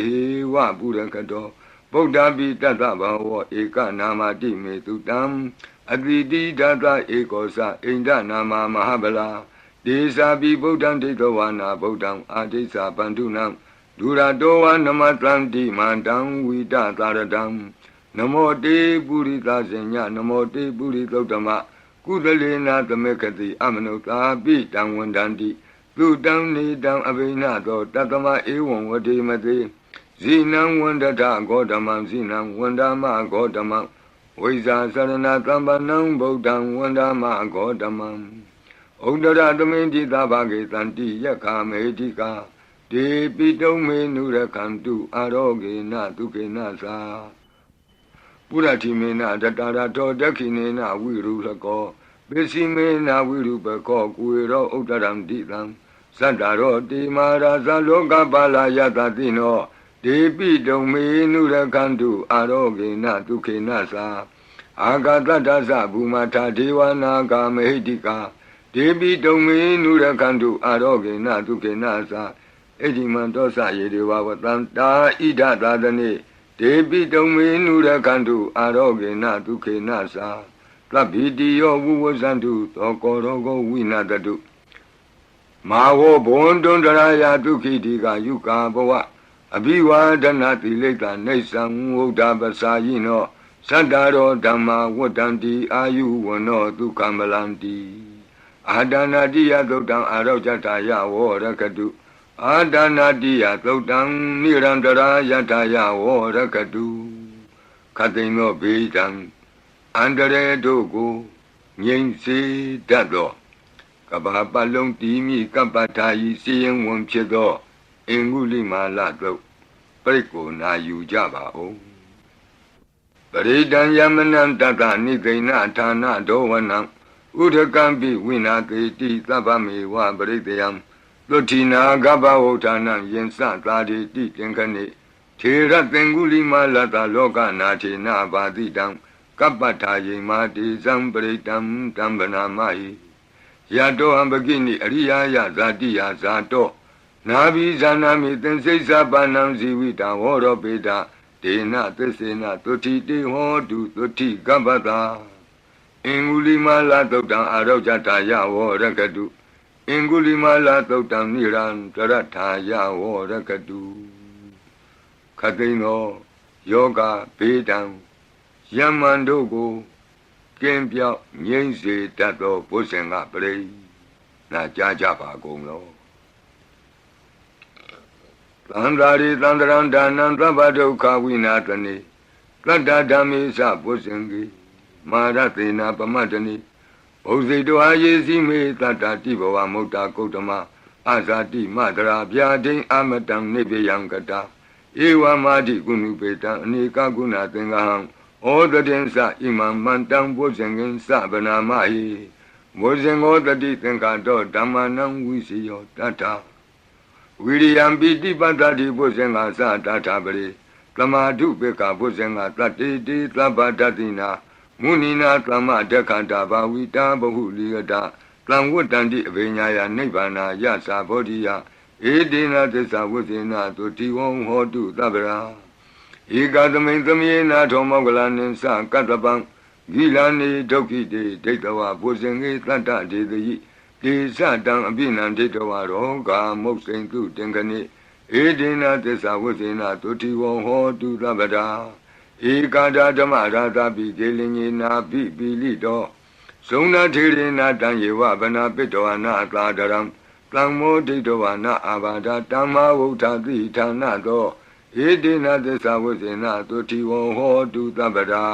Speaker 1: ဝပုရကတောဗုဒ္ဓပိတတ္တဘဝဧကနာမတိမေတုတံအတိတိဒသဧကောသအိန္ဒနာမမဟာဗလာဒေသာပိဗုဒ္ဓံဒိဋ္ဌဝါနာဗုဒ္ဓံအာဒိသဗန္ဓုနံဒုရတောဝနမတံတိမန္တံဝိတသာရတံနမောတေပုရိသဇညနမောတေပုရိသုတ္တမကုသလေနာသမေခတိအမနုသာပိတံဝန္တန္တိသူတံနေတံအဘိနသောတတမဧဝံဝတိမတိဇိနံဝန္တထဂေါတမံဇိနံဝန္ဒမဂေါတမံဝိဇာသရဏတံပနံဗုဒ္ဓံဝန္ဒမဂေါတမံဩဒရသမိန်တိသဘာဂေတန္တိယက္ခမေတိကာဒေပိတုံမေနုရခန္တုအာရောဂေနဒုခေနသာပုရတိမေနတတရာတောဒက္ခိနေနဝိရုလကောပိစီမေနဝိရုပကောကုဝေရောဥဒ္ဒရံတိတံသတ္တရောတိမာရာဇလောကပါလာယတတိနောဒေပိတုံမေနုရခန္တုအာရောဂေနဒုခေနသာအာဂတတ္တသဘူမထာဒေဝနာဂာမေဟိတိကာဒ ဒေပိတုံမေနုရခန္တုအာရောဂေနဒုက္ခေနသာအဒီမံတောစယေဒေဝဝတံတာဣဒသာသနေဒေပိတုံမေနုရခန္တုအာရောဂေနဒုက္ခေနသာသဗ္ဗိတိယောဝုဝဇန္တုသောကောရောဂောဝိနာတတုမာဝောဘွန်တွန်တရာယဒုက္ခိတိကယုကာဘဝအဘိဝါဒနာတိလိတ္တနေသံဝုဒ္ဓပစာယိနောသတ္တရောဓမ္မာဝတ္တံတိအာယုဝနောဒုက္ခမလံတိအာဒနာတိယသုတ်တံအာရောဇတာယဝောရကတုအာဒနာတိယသုတ်တံနိရန္တရာယတာယဝောရကတုခတိန်သောဘေးတံအန္တရေတို့ကိုငြိမ်စေတတ်သောကဘာပတ်လုံးတီးမိကပ္ပထာယီစီရင်ဝင်ဖြစ်သောအင်္ဂုလိမာလသုတ်ပရိကိုနာယူကြပါဦးပရိဒံယမနံတတနိသိဏဌာနဒောဝနံဥဒကံပိဝိနာကေတိသဗ္ဗမေဝပရိတယံသုတိနာကပ္ပဝုဌာနံယင်စသာတိတိသင်္ခဏိထေရသင်္ဂုလိမာလတလောကနာထေနဘာတိတံကပ္ပထာယေမာတိဇံပရိတံတံဗနာမဟိယတောဟံပကိနိအရိယာယဇာတိယဇာတောနာဘိဇာနာမိသင်္စိစ္ဆပါဏံဇီဝိတံဟောရောပေတဒေနသစ္စေနသုတိတေဟောတုသုတိကပ္ပတာအင်္ဂုလိမာလသုတ်တံအာရောဇတာယဝောရကတုအင်္ဂုလိမာလသုတ်တံနိရန္တရထာယဝောရကတုခတိန်သောယောဂဘေးတံယမန်တို့ကိုကင်းပြောက်ငြိမ့်စေတတ်သောဘုဇင်ကပရိနာကြားကြပါကုန်လောသံဃာရိသံတရံဒါနံသဗ္ဗဒုက္ခဝိနာတနိတတ္တဓမ္မေသဘုဇင်ကိမာရသေနာပမတ္တနိဘုဇိတောအာယေစီမေတတ္တတိဘဝမုဒ္ဒကုတ္တမအာဇာတိမတရာဗျာဒိအမတံနိဗ္ဗယံကတာဧဝမာတိကုဏုပေတံအနိကကုဏသင်္ဃဟံဩတတိသဣမံမန္တံဘုဇင်ကင်သဗနာမဟိဘုဇင်ဩတတိသင်္ဃတောဓမ္မနံဝိစီယောတတ္ထဝိရိယံပိတိပတ္တိဘုဇင်္ဂသတ္ထပရိသမာဓုပေကဘုဇင်္ဂတတ္တိတိသဗ္ဗတတိနာမုနိနာသမဒက္ခတာဘာဝိတာဘဟုလိယတာသံဝတ္တန္တိအဘိညာယနိဗ္ဗာနာယသာဘောဓိယဧတေနသစ္စာဝုဇေနသုတိဝံဟောတုသဗ္ဗရာဧကသမိန်သမေနာထောမောကလနိသကတ္တပံဂိလာနေဒုက္ခိတေဒိဋ္ဌဝဘုဇင်္ဂေတတ္တဒေတိတေသတံအပိနံဒိဋ္ဌဝရောဂာမုတ်စိန်တုတင်ခဏိဧတေနသစ္စာဝုဇေနသုတိဝံဟောတုသဗ္ဗရာဧကာဒဓမ္မရာသပိကေလင်ညေနာပိပိလိတောဇုံနာထေရေနာတံယေဝဗနာပိတောနာသာဒရံတံမောဒိဋ္ဌဝနာအာဘာဒတမ္မာဝုဋ္ဌတိဌာနတောဧတေနသစ္စာဝုဇေနသုတိဝံဟောတုသဗ္ဗရာ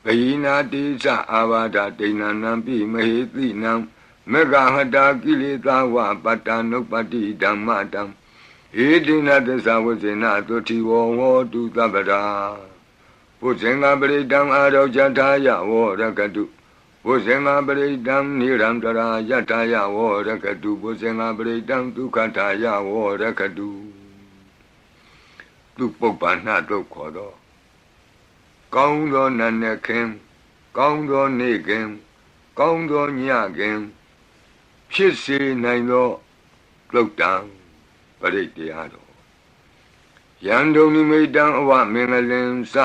Speaker 1: ဘိနာတိသအာဘာဒဒိဏနံပိမဟေတိနံမေဃဟတာကိလေသာဝပတ္တနုပ္ပတိဓမ္မတံဧတေနသစ္စာဝုဇေနသုတိဝံဟောတုသဗ္ဗရာဘုဇင်္ဂပရိတံအာရောဇတာယဝောရကတုဘုဇင်္ဂပရိတံနိရန္တရာယတာယဝောရကတုဘုဇင်္ဂပရိတံဒုက္ခတာယဝောရကတုသူပုပ္ပန္နတုတ်ခေါ်သောကောင်းသောနတ်နဲ့ခင်ကောင်းသောနေ့ခင်ကောင်းသောညခင်ဖြစ်စေနိုင်သောသုတ်တံပရိတရားတော်ယံဒုံနိမိတံအဝမင်္ဂလင်္စ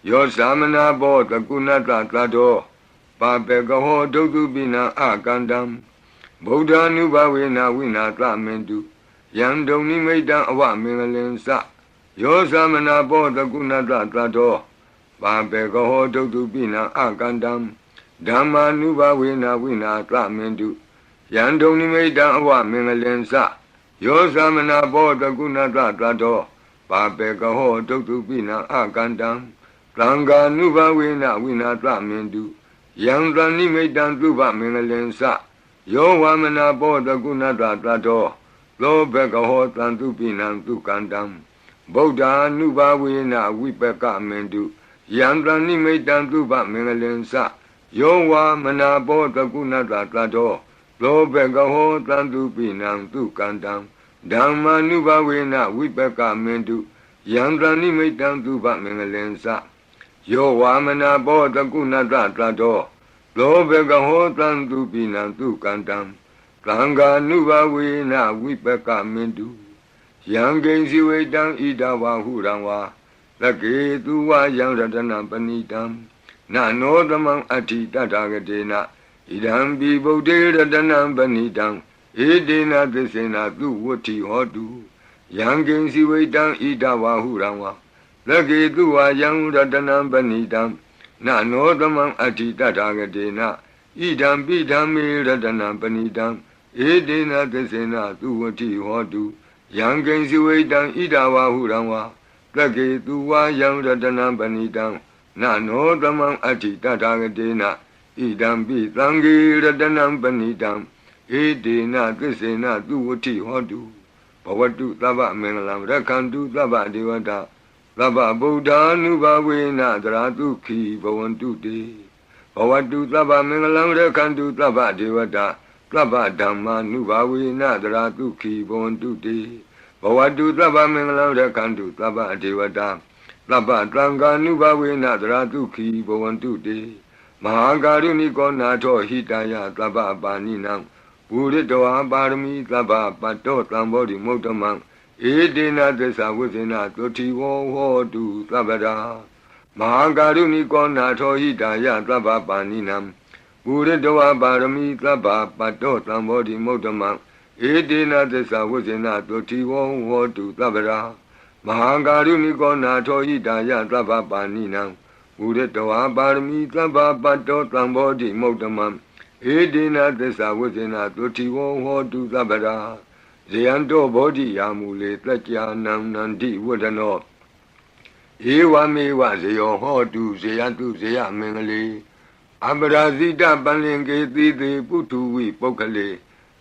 Speaker 1: ယောသမနာဘောတကုဏတသတ္တောပါပေကဟောဒုက္ခပိနံအကန္တံဗုဒ္ဓ ानु ဘဝေနဝိနာသမင်တုယံဒုံနိမိတံအဝမင်္ဂလင်္စယောသမနာဘောတကုဏတသတ္တောပါပေကဟောဒုက္ခပိနံအကန္တံဓမ္မာနုဘဝေနဝိနာသမင်တုယံဒုံနိမိတံအဝမင်္ဂလင်္စယောသမနာဘောတကုဏတသတ္တောပါပေကဟောဒုက္ခပိနံအကန္တံသံဃာနုဘဝေနဝိနာသမင်တုယံသနိမိတံသုဘမင်္ဂလင်္စယောဝမနာဘောတကုဏတသတ္တောသောဘကဟောတံသူပိနံသူကန္တံဗုဒ္ဓ ानु ဘဝေနဝိပကမင်တုယံသနိမိတံသုဘမင်္ဂလင်္စယောဝမနာဘောတကုဏတသတ္တောသောဘကဟောတံသူပိနံသူကန္တံဓမ္မာနုဘဝေနဝိပကမင်တုယံသနိမိတံသုဘမင်္ဂလင်္စယောဝါမနာဘောတကုဏတသတ္တောသ လောဘကဟောတံသူပိနံသူကန္တံသံဃာနုဘဝေနဝိပကမင်တုယံကိဉ္စီဝိတံဣဒဝဟုရံဝါသကေသူဝယံရတနပဏိတံနနောသမံအဋ္ဌိတတဂတေနဣဒံပိဗုဒ္ဓေရတနပဏိတံဧတေနသစ္စေနသူဝတ္ထိဟောတုယံကိဉ္စီဝိတံဣဒဝဟုရံဝါသကေသူဝယံရတနပဏိတံနနောသမံအဋ္ဌိတတဂတေနဣဒံပိဓမ္မေရတနပဏိတံဧတေနသစ္စေနသူဝတ္ထိဟောတုယံကိဉ္စီဝိတံဣဒဝဟုရံဝါသကေသူဝယံရတနပဏိတံနနောသမံအဋ္ဌိတတဂတေနဣဒံပိသံဃေရတနပဏိတံဧတေနသစ္စေနသူဝတ္ထိဟောတုဘဝတုသဗ္ဗမင်္ဂလံရက္ခန္တုသဗ္ဗဒေဝတာသဗ္ဗဗုဒ္ဓ ानु ဘဝေနသရတုခိဘဝန္တုတေဘဝတုသဗ္ဗမင်္ဂလံရက္ခန္တုသဗ္ဗဒေဝတာသဗ္ဗဓမ္မာနုဘဝေနသရတုခိဘဝန္တုတေဘဝတုသဗ္ဗမင်္ဂလံရက္ခန္တုသဗ္ဗဒေဝတာသဗ္ဗသံဃာနုဘဝေနသရတုခိဘဝန္တုတေမဟာကာရုဏိကောနာထောဟိတယသဗ္ဗပါဏိနံပုရိတောပါရမီသဗ္ဗပတ္တောသံဘောဓိမုဒ္ဓမံဧတေနသစ္စာဝိဇ္ဇေနသုတိဝဟောတုသဗ္ဗရာမဟာကာရုဏိကောနာထောဟိတယသဗ္ဗပါဏိနံပုရိတောပါရမီသဗ္ဗပတ္တောသံဘောဓိမုဒ္ဓမံဧတေနသစ္စာဝိဇ္ဇေနသုတိဝဟောတုသဗ္ဗရာမဟာကာရုဏိကောနာထောဟိတယသဗ္ဗပါဏိနံပုရိတောပါရမီသဗ္ဗပတ္တောသံဘောဓိမုဒ္ဓမံဧတေနသစ္စာဝိဇ္ဇေနသုတိဝဟောတုသဗ္ဗရာဇယံတောဘောဓိယာမူလေတက္ကြာနံနန္တိဝဒနောဧဝမေဝဇယောဟောတုဇယတုဇယမင်္ဂလေအပရာဇိတပလင်ကေတိတေပုထုဝိပုဂ္ဂလေ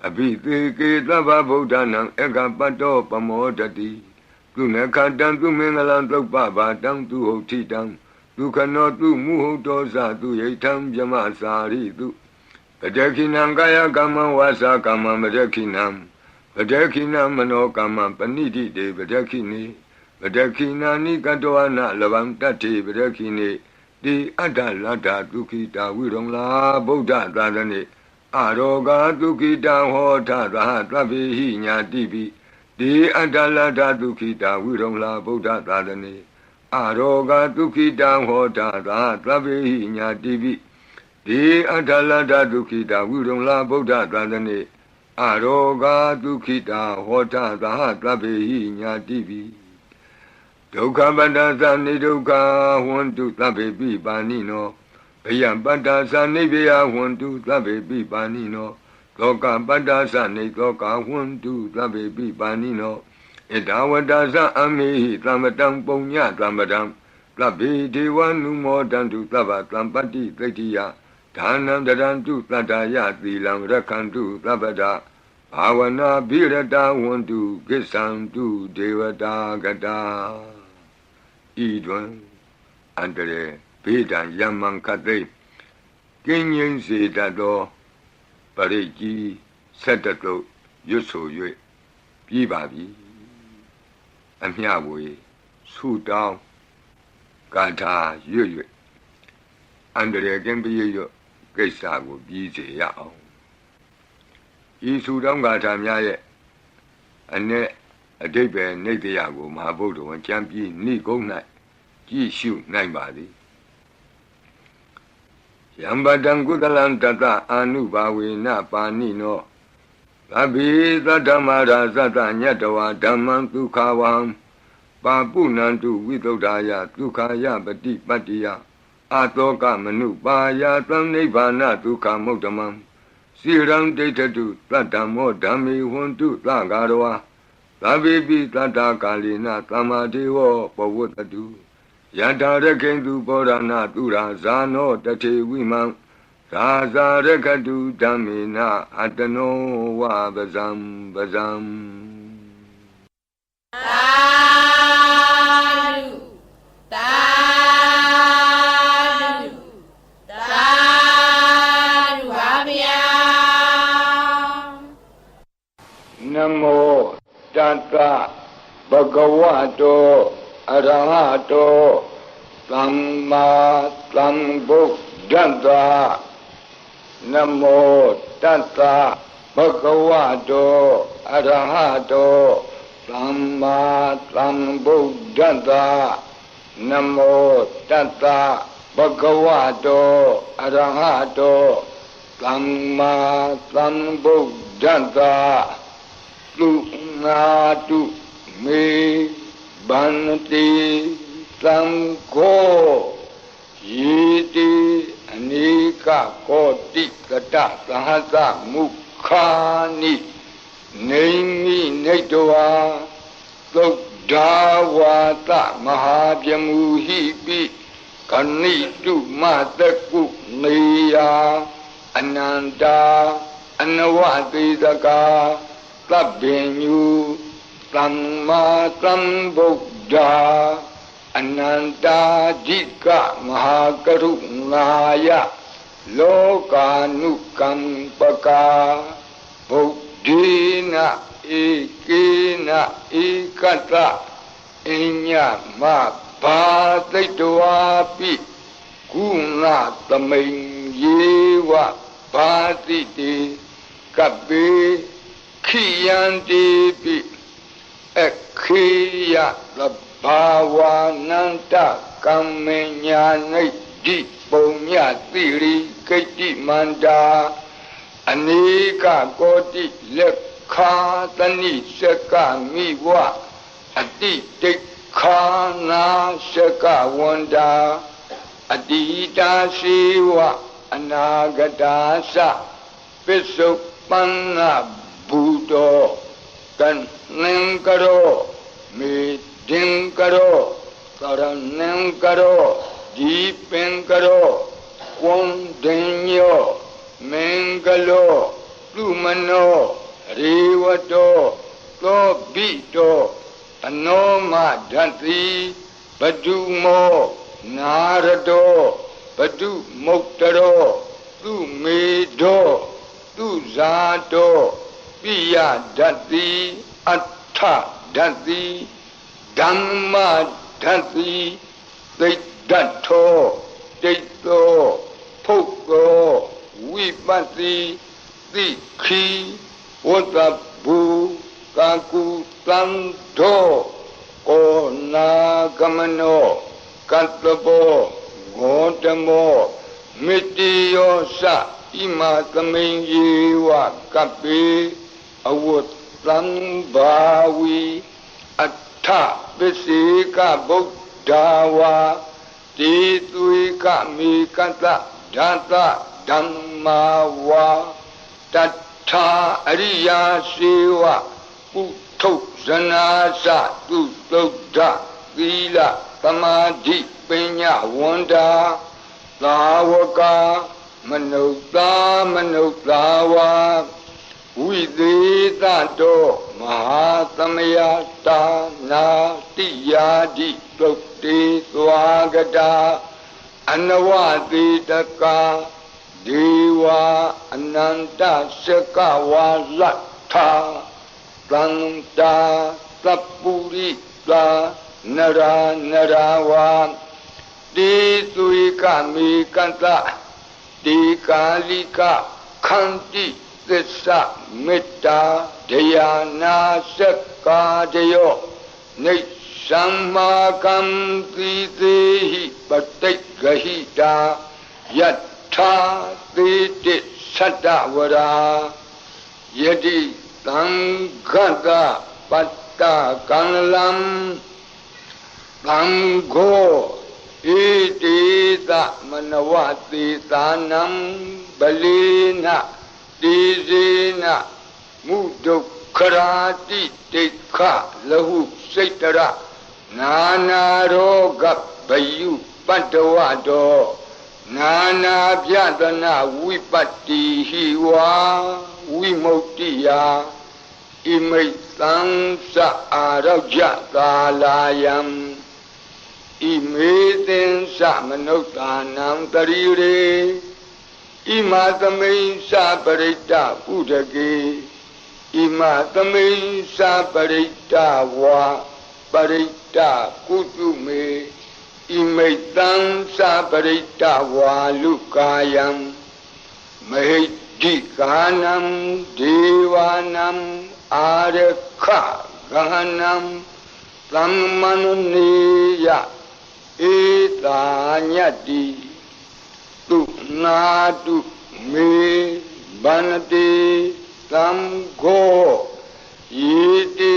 Speaker 1: အဘိသေကေသဗ္ဗဗုဒ္ဓနံဧကပတ္တောပမောတတိသူနခတံသူမင်္ဂလံသုပ္ပဘာတံသူဟုတ်ထိတံဒုက္ခနောသူမုဟုတ်တောဇသူယိထံဗြမစာရိတုပတခိနံကာယကမ္မဝါစာကမ္မမတခိနံပတခိနမနောကမ္မပဏိတိတေပတခိနေပတခိနာနိကတောအနလဗံတတ္တိပတခိနေတိအတ္တလတ္တဒုက္ခိတာဝိရုံလာဗုဒ္ဓသာသနေအရောဂဒုက္ခိတံဟောထသဟသဗ္ဗေဟိညာတိပိတိအတ္တလတ္တဒုက္ခိတာဝိရုံလာဗုဒ္ဓသာသနေအရောဂဒုက္ခိတံဟောထသဟသဗ္ဗေဟိညာတိပိတိအတ္တလတ္တဒုက္ခိတာဝိရုံလာဗုဒ္ဓသာသနေအရောဂဒုက္ခိတာဟောထသဟသဗ္ဗေဟိညာတိပိဒုက္ခပတ္တသနိဒုက္ခဟွန္တုသဗ္ဗေပိပါဏိနောဘယံပတ္တသနိဗ္ဗယဟွန္တုသဗ္ဗေပိပါဏိနောသောကပတ္တသနိသောကဟွန္တုသဗ္ဗေပိပါဏိနောဣဒဝတ္တသအမေဟိသမ္ပတံပုညသမ္ပတံသဗ္ဗေဒေဝနုမောတံတုသဗ္ဗသံပတ္တိသိတ္တိယဒါနံတရံတုတတ္တယသီလံရက္ခန္တုသဗ္ဗဒဘာဝနာဘိရတဝန္တုကိစ္ဆံတုဒေဝတာကတာဤတွင်အန္တရေဘေးဒံယမံခသိကင်းငြိမ်းစေတတ်သောပရိကြီးဆက်တတုရွတ်ဆို၍ပြီးပါပြီအမျှဝေဆုတောင်းကာထာရွတ်၍အန္တရေကင်းပြည့်ရွတ်ကိစ္စကိုပြီးစေရအောင်ဤဆုတောင်းကာထာများရဲ့အ내အဓိပ္ပာယ်နိတ္တယကိုမဟာဗုဒ္ဓဝံကျမ်းပြီးဏိကုံး၌ကြည့်ရှုနိုင်ပါသည်ယံပတံကုသလံတတအာနုဘာဝေနပါဏိနောသဗ္ဗေသတ္တမရာသတ္တညတဝါဓမ္မံဒုက္ခဝံပါပုဏ္ဏံတုဝိသုဒ္ဓာယဒုက္ခယပတိပတ္တိယအတောကမနုပါယသံနိဗ္ဗာနဒုက္ခမုဒ္ဓမံစိရံဒိဋ္ဌတုသတ္တမောဓမ္မေဟွန္တုသဂါရဝါသဗ္ဗေပိတတ္တကာလိနသမ္မာဒေဝပဝတ္တုယထာရခိန္တုပောရဏသူရာဇာနောတထေဝိမံသာဇာရခတုဓမ္မေနအတနောဝပဇံပဇံ
Speaker 2: သာဓုသာဓုသာဓုပါဗျာ
Speaker 1: နမောတတ္တဘဂဝတောအရဟတောသမ္မာသမ္ဗုဒ္ဓတ္တ Namo Tassa Bhagavato Arahato Samma Sambuddhassa Namo Tassa Bhagavato Arahato Samma Sambuddhassa Lunatu Me Bhanti Sangho Yiti Anika Koti Kata Sahasa Mukhani Naimi Naitwa Sodhavata Mahabhyamuhipi Kanitu Mataku Neya Ananda Anavadidaka Tabbinyu Samma Sambuddha Ananda Jika Mahakarunaya Lokanukampaka Buddhina Ikina Ikata Inya Mabhataitwapi Guna Taming Yewa Bhatiti Kabe Khiyanti Pi Ekhiya Bhavananta Kammenyani Di Punya Tiri Keti Manda Anika Koti Lekha Tani Seka Miwa Adi Tekhana Seka Wanda Adita Siwa Anagadasa Pisupana Buddha Kan Nengkaro Meeting Karo Karanam Karo Deepin Karo Kondinyo Mengalo Lumano Rivato Lobito Anoma Dhanti Badumo Narado Badu Moktaro Lumedo Luzato Piya Dhanti Atta Dhanti Dhamma Dhanti Dato Dato Poko Vipati Dikhi Watabu Kaku Tanto Ona Kamano Katlabo Gotamo Mitiyosa Ima Kaminjiwa Kapi Awut Lambawi Atta Visika Buddhawa Tituika Mikata Data Dhammawa Tattha Ariya Siva Utto Zanasa Tuttodha Vila Samadhi Pinya Wanda Lavaka Manutawa Viditato Mahasamayata Natiyadi Tukti Swagata Anavaditaka Deva Ananta Sakawa Latha Santa Sapurita Nara Narawa Dituika Mikanta Dikalika Kanti Tissa Metta Dhyana Sakka Deyo Nishammakam Tidehi Patikahita Yatha Titi Sattavara Yadi Tangata Patta Kanalam Tango Itita Manavati Tanam Balina Dizina Mudukharati Tekha Lahu Saitara Nana Roga Bayu Padavado Nana Vyadana Vipati Hiwa Vimotiya Imaitam Sa Araja Kalayam Imaitin Sa Manotanam Tarire Imatamain Sa Parita Udagi Imatamain Sa Parita Wa Parita Kutume Imaitam Sa Parita Wa Lukayam မဟိတိကာနံဒေဝနံအာရခဂဟနံသမ္မနနေယဧတာညတ္တိသူနာတုမေဗန္တိသံဃောယေတိ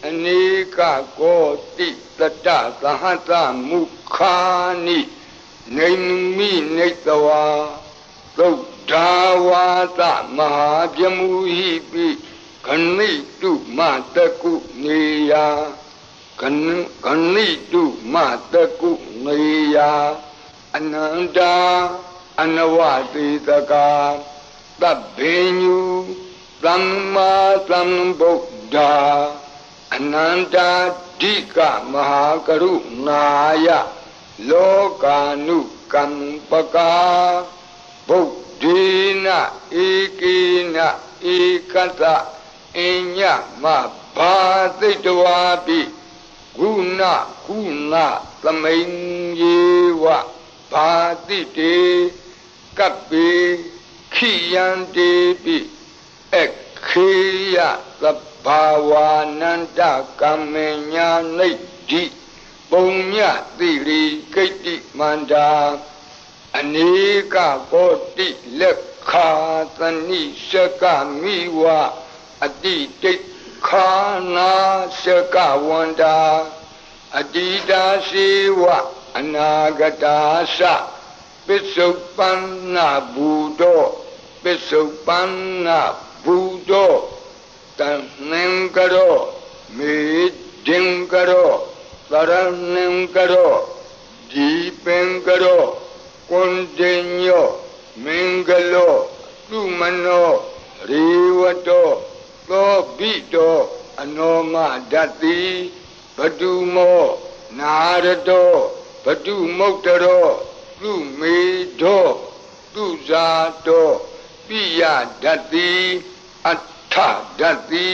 Speaker 1: အနေကကောတိတတသဟတမုခာနိနေမိနေတဝါသုဒ္ဓဝါသမဟာပြမူဟိပိခဏိတုမတကုနေယခဏိတုမတကုနေယအနန္တာအနဝတိတကာသဗ္ဗညုသမ္မာသမ္ဗုဒ္ဓအနန္တာဓိကမဟာကရုဏာယလောကာနုကမ္ပကာဗုဒ္ဓေနဧကေနဧကတအညမဘာသိတဝါပိဂုဏကုဏသမိန်ယေဝဘာတိတေကပ္ပေခိယံတေပိခေယသဗ္ဗဝါနန္တကမ္မညာနိဒ္ဓိပုံညတိရိကိတ္တိမန္တာအနေကကောတိလက်ခာသနိရှကမိဝအတိတိခာနာရှကဝန္တာအတိတာရှိဝအနာဂတာသပစ္စုပန္နဘူတောပစ္စုပန္နဘူတောတဏ္ဏံကရောမေဒင်ကရောသရဏံကရောဒီပင်ကရောကွန်တေညောမင်္ဂလောသုမနောရေဝတောသောဘိတောအနောမဒတ္တိဘတုမောနာရတောဘတုမုတ်တရောသုမေတောသုဇာတောပိယဒတ္တိအဋ္ဌဒတ္တိ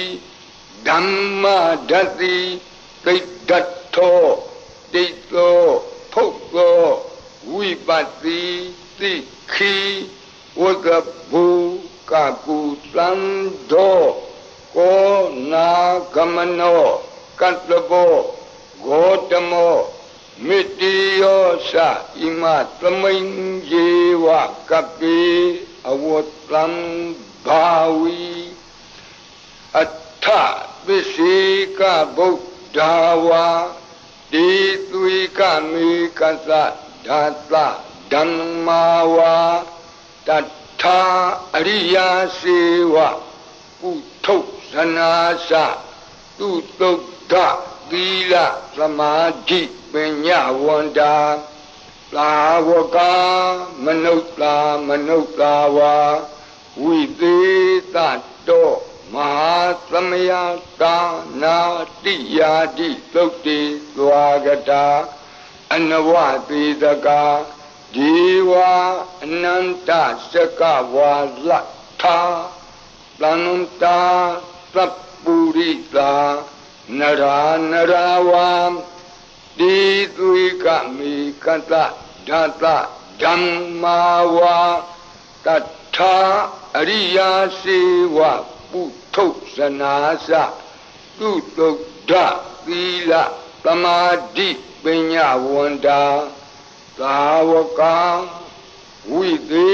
Speaker 1: ဓမ္မဒတ္တိသိတ္တထောတိတ္တောဖုတ်သောဝိပတ္တိသိခိဝကဘူကကုသံသောကောနာဂမနောကတ္တဘောဂေါတမောမိတိယောသဣမသမိန်ယေဝကပိအဝတ္တံဘာဝီအထပစ္စေကဗုဒ္ဓဝါတိသွေကမေကသဓာတဓမ္မာဝါတထာအရိယာစေဝကုထုဇနာသသူတုဒ္ဓသီလသမာဓိပညာဝန္တာသာဝကမနုဿာမနုဿာဝါဝိသေသတောမဟာသမယတာနာတိယာတိသုတ်တိသွားကတာအနဝတိတကာဒီဝအနန္တစကဝါလထာသန္တာသပ္ပုရိတာနရာနရာဝံတိသွေကမေကတဓာတဓမ္မာဝါတထာအရိယာစေဝပုထုဇနာသသူတုဒ္ဓသီလသမာဓိပညာဝန္တာသာဝကဝိသေ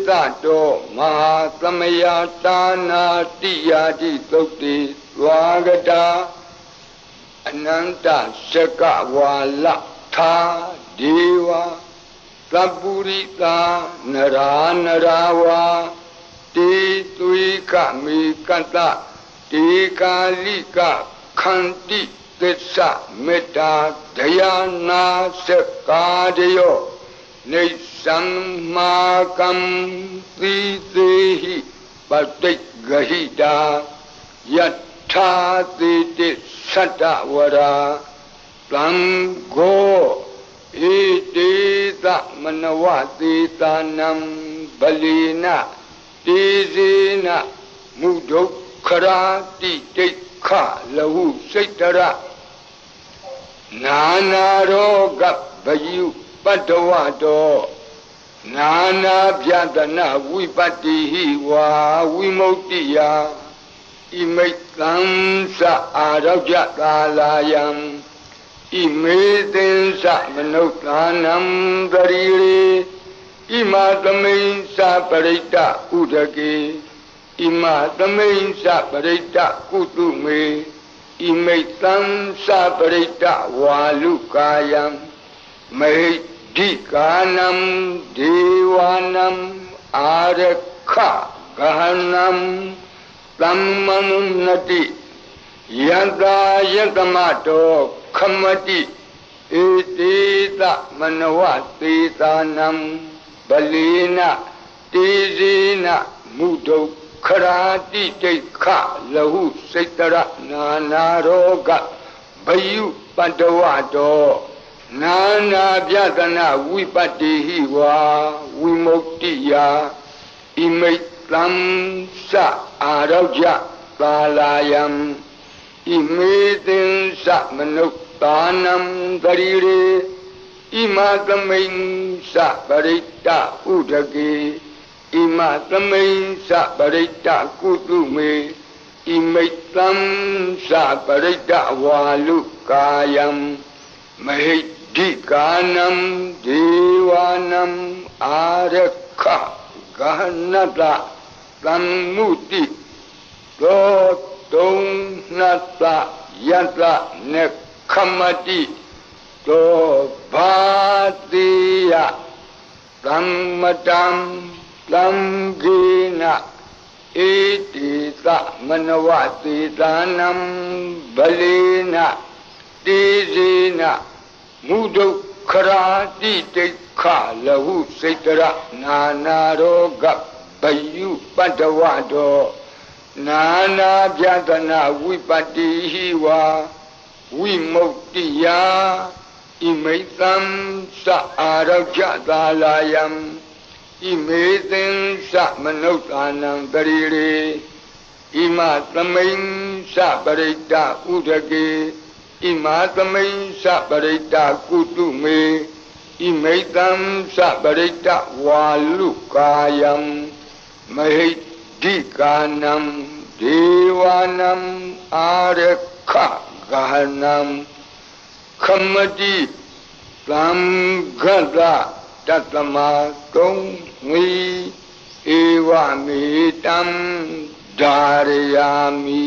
Speaker 1: သတောမဟာသမယတာနာတိယာတိသုတ်တိသွားကတာအနန္တစကဝါလထာဒေဝသပ္ပုရိတာနရာနရာဝါတေသွေကမေကတတေကာလိကခန္တိသစ္စာမေတ္တာဒယာနာစကာတယောနေသံမာကံသီသေဟိပတိဂဟိတာယထာတိတိသတ္တဝရာသံဃောဣတိသမနဝတိတာနံဗလိနတေဇေနမုဒုက္ခရာတိတိခလဟုစိတ်တရနာနာရောဂဗယုပတ္တဝတော နာနာပြဒနာဝိပတ္တိဟိဝါဝိမု ക്തി ယဣမိတ်သံသအာရောကြသာလာယံဣမေသင်္စမနုဿာနံတရီရေဣမသမိန်္စပရိတ္တဥဒကေဣမသမိန်္စပရိတ္တကုတုမေဣမိတ်သံသပရိတ္တဝါလုကာယံမေဒီကာနံဒေဝနံအာရခဂဟနံသမ္မနုနတိယတ္တာယတမတောခမတိဧတေတမနဝသေသာနံဗလေနတေဇေနမုဒုခရာတိတိခလဟုစိတ္တရနာနာရောဂဘယုပတ္တဝတောနာနာပြဒနာဝိပတ္တိဟိဝါဝိမု ക്തി ယဣမိတ်သံသအာရောကြသာလာယံဣမေသင်္စမနုဿာနံတရီရေဣမသမိန်္စပရိတ္တဥဒကေဣမသမိန်္စပရိတ္တကုတုမေဣမိတ်သံသပရိတ္တဝါလုကာယံမဟိဒီကာနံဒေဝနံအာရခဂဟနတသမ္မုတိသောတုံနတယတနေခမတိသောဘာတိယသမ္မတံသံဂေနဧတိသမနဝသေသာနံဗလေနတေဇေနမုဒုခရာတိတိခလဟုစိတ္တရနာနာရောဂဘယုပတ္တဝတောနာနာပြဒနာဝိပတ္တိဟိဝါဝိမု ക്തി ယဣမိတ်သံသအာရောကြသာလာယံဣမေသင်္စမနုဿာနံတရီရေဣမသမိန်္စပရိတ္တဥဒကေဣမသမိန်္စပရိတ္တကုတုမေဣမိတ်သံသပရိတ္တဝါလုကာယံမဟိဒီကာနံဒေဝနံအာရခဂဟနံခမတိသံဃတတတမတုံငီဧဝမေတံဓာရယာမိ